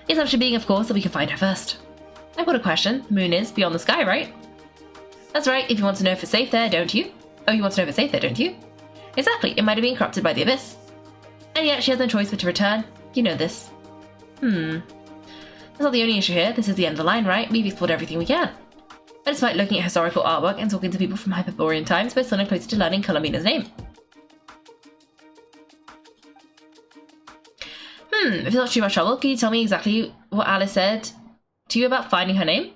The assumption being, of course, that we can find her first. I've got a question. The moon is beyond the sky, right? That's right, if you want to know if it's safe there, don't you? Oh, you want to know if it's safe there, don't you? Exactly, it might have been corrupted by the abyss. And yet she has no choice but to return. You know this. That's not the only issue here. This is the end of the line, right? We've explored everything we can. But despite looking at historical artwork and talking to people from Hyposelenian times, we're still no closer to learning Columbine's name. If it's not too much trouble, can you tell me exactly what Alice said to you about finding her name?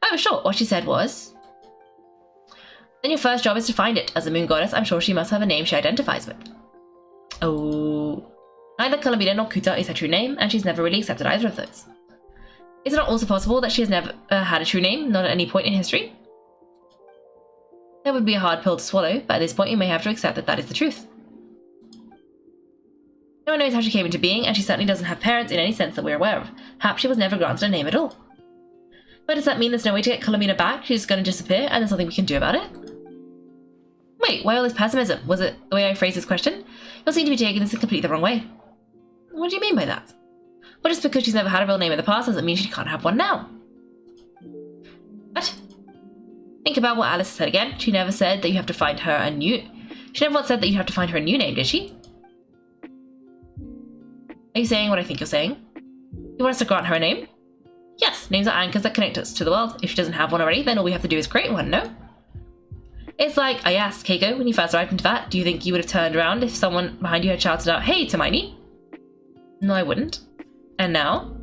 Oh, sure. What she said was... Then your first job is to find it. As a moon goddess, I'm sure she must have a name she identifies with. Oh... Neither Columbina nor Kuta is her true name, and she's never really accepted either of those. Is it not also possible that she has never had a true name, not at any point in history? That would be a hard pill to swallow, but at this point you may have to accept that that is the truth. No one knows how she came into being, and she certainly doesn't have parents in any sense that we're aware of. Perhaps she was never granted a name at all. But does that mean there's no way to get Columbina back? She's going to disappear, and there's nothing we can do about it? Wait, why all this pessimism? Was it the way I phrased this question? You'll seem to be taking this in completely the wrong way. What do you mean by that? Well, just because she's never had a real name in the past doesn't mean she can't have one now. What? Think about what Alice said again. She never said that you have to find her a new... She never once said that you have to find her a new name, did she? Are you saying what I think you're saying? You want us to grant her a name? Yes, names are anchors that connect us to the world. If she doesn't have one already, then all we have to do is create one, no? It's like, I asked Kaiko, when you first arrived into that, do you think you would have turned around if someone behind you had shouted out, "Hey, Hermione"? No, I wouldn't. And now?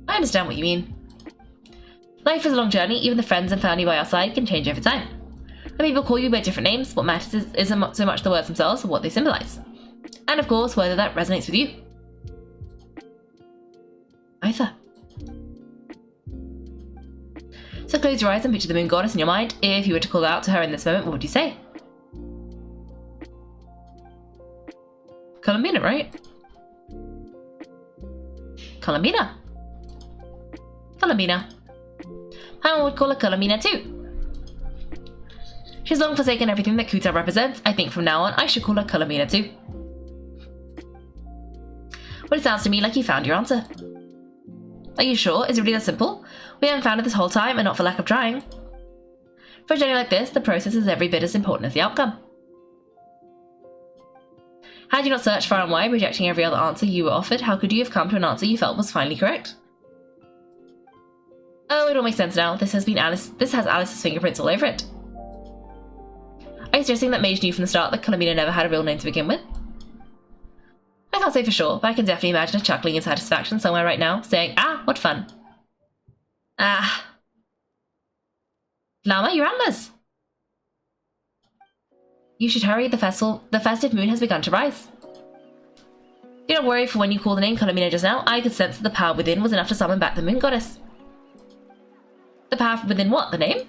I understand what you mean. Life is a long journey. Even the friends and family by our side can change over time. When people call you by different names, what matters isn't so much the words themselves, but what they symbolize. And of course, whether that resonates with you. Either. So close your eyes and picture the moon goddess in your mind. If you were to call out to her in this moment, what would you say? Columbina, right? Columbina. Columbina. I would call her Columbina too. She's long forsaken everything that Kuta represents. I think from now on, I should call her Columbina too. Well, it sounds to me like you found your answer. Are you sure? Is it really that simple? We haven't found it this whole time, and not for lack of trying. For a journey like this, the process is every bit as important as the outcome. Had you not searched far and wide, rejecting every other answer you were offered, how could you have come to an answer you felt was finally correct? Oh, it all makes sense now. This has Alice's fingerprints all over it. Are you suggesting that Mage knew from the start that Columbina never had a real name to begin with? I can't say for sure, but I can definitely imagine her chuckling in satisfaction somewhere right now, saying, "Ah, what fun." Ah. Llama, your antlers! You should hurry, the festive moon has begun to rise. Do not worry, for when you called the name Columbina just now, I could sense that the power within was enough to summon back the moon goddess. The power within what? The name?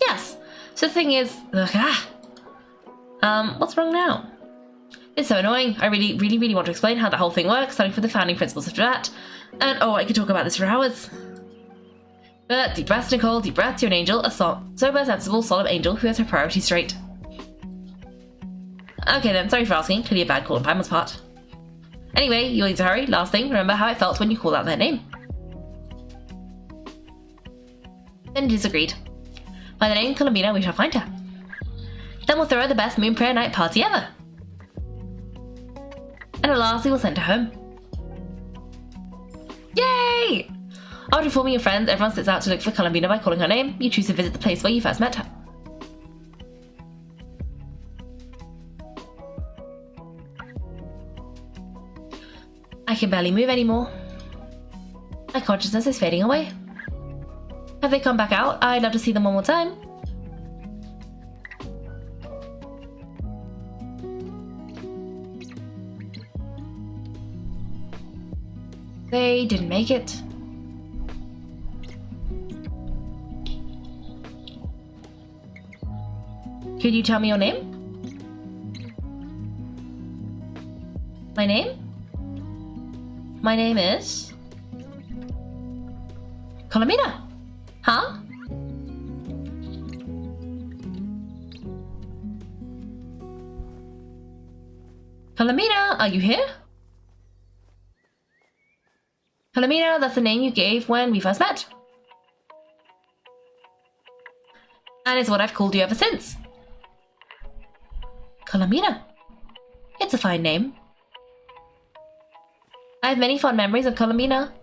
Yes. So the thing is... what's wrong now? It's so annoying. I really want to explain how the whole thing works, starting from the founding principles of that. And oh, I could talk about this for hours. But deep breaths, Nicole, deep breaths. You're an angel, a sober, sensible, solemn angel who has her priorities straight. Okay then, sorry for asking. Clearly a bad call on Paimon's part. Anyway, you'll need to hurry. Last thing, remember how I felt when you called out their name. Then it is agreed. By the name Columbina, we shall find her. Then we'll throw her the best moon prayer night party ever. And at last, we will send her home. Yay! After informing your friends, everyone splits out to look for Columbina by calling her name. You choose to visit the place where you first met her. I can barely move anymore. My consciousness is fading away. Have they come back out? I'd love to see them one more time. They didn't make it. Could you tell me your name? My name? My name is... Columbina. Huh? Columbina, are you here? Columbina, that's the name you gave when we first met. And it's what I've called you ever since. Columbina. It's a fine name. I have many fond memories of Columbina.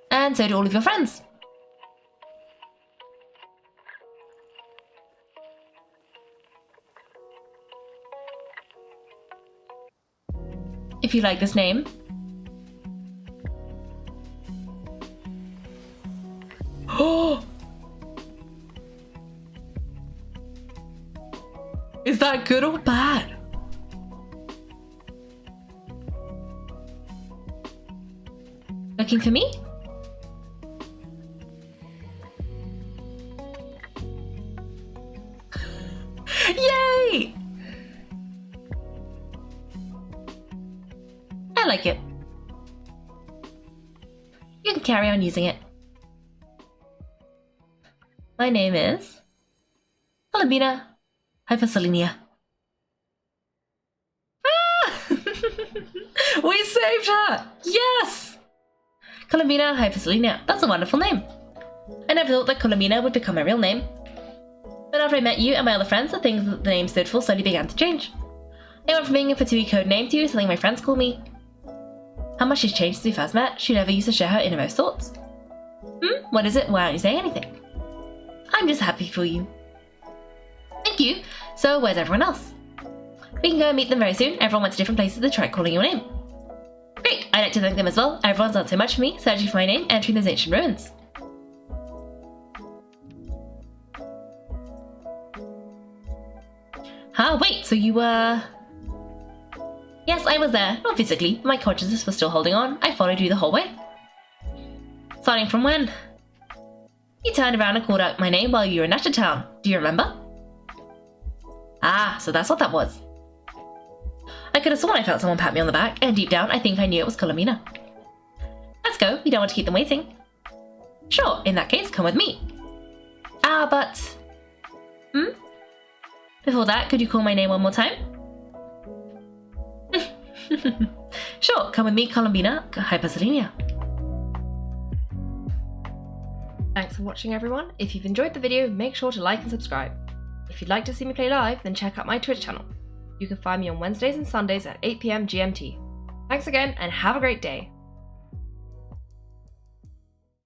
And so do all of your friends. If you like this name. Oh! Is that good or bad? Looking for me? Yay! I like it. You can carry on using it. My name is Columbina Hyposelenia. Ah! We saved her! Yes! Columbina Hyposelenia. That's a wonderful name. I never thought that Columbina would become my real name. But after I met you and my other friends, the things that the name stood for slowly began to change. It went from being a Fatui code name to something my friends call me. How much she's changed since we first met. She never used to share her innermost thoughts. What is it? Why aren't you saying anything? I'm just happy for you. Thank you. So where's everyone else? We can go and meet them very soon. Everyone went to different places to try calling your name. Great. I'd like to thank them as well. Everyone's done so much for me, searching for my name, entering those ancient ruins. Huh? Wait, so you were... Yes, I was there. Not physically, but my consciousness was still holding on. I followed you the whole way. Starting from when? You turned around and called out my name while you were in Town. Do you remember? Ah, so that's what that was. I could have sworn I felt someone pat me on the back, and deep down I think I knew it was Columbina. Let's go, we don't want to keep them waiting. Sure, in that case, come with me. Ah, but... Before that, could you call my name one more time? Sure, come with me, Columbina Hyposelenia. Thanks for watching, everyone. If you've enjoyed the video, make sure to like and subscribe. If you'd like to see me play live, then check out my Twitch channel. You can find me on Wednesdays and Sundays at 8 PM GMT. Thanks again, and have a great day.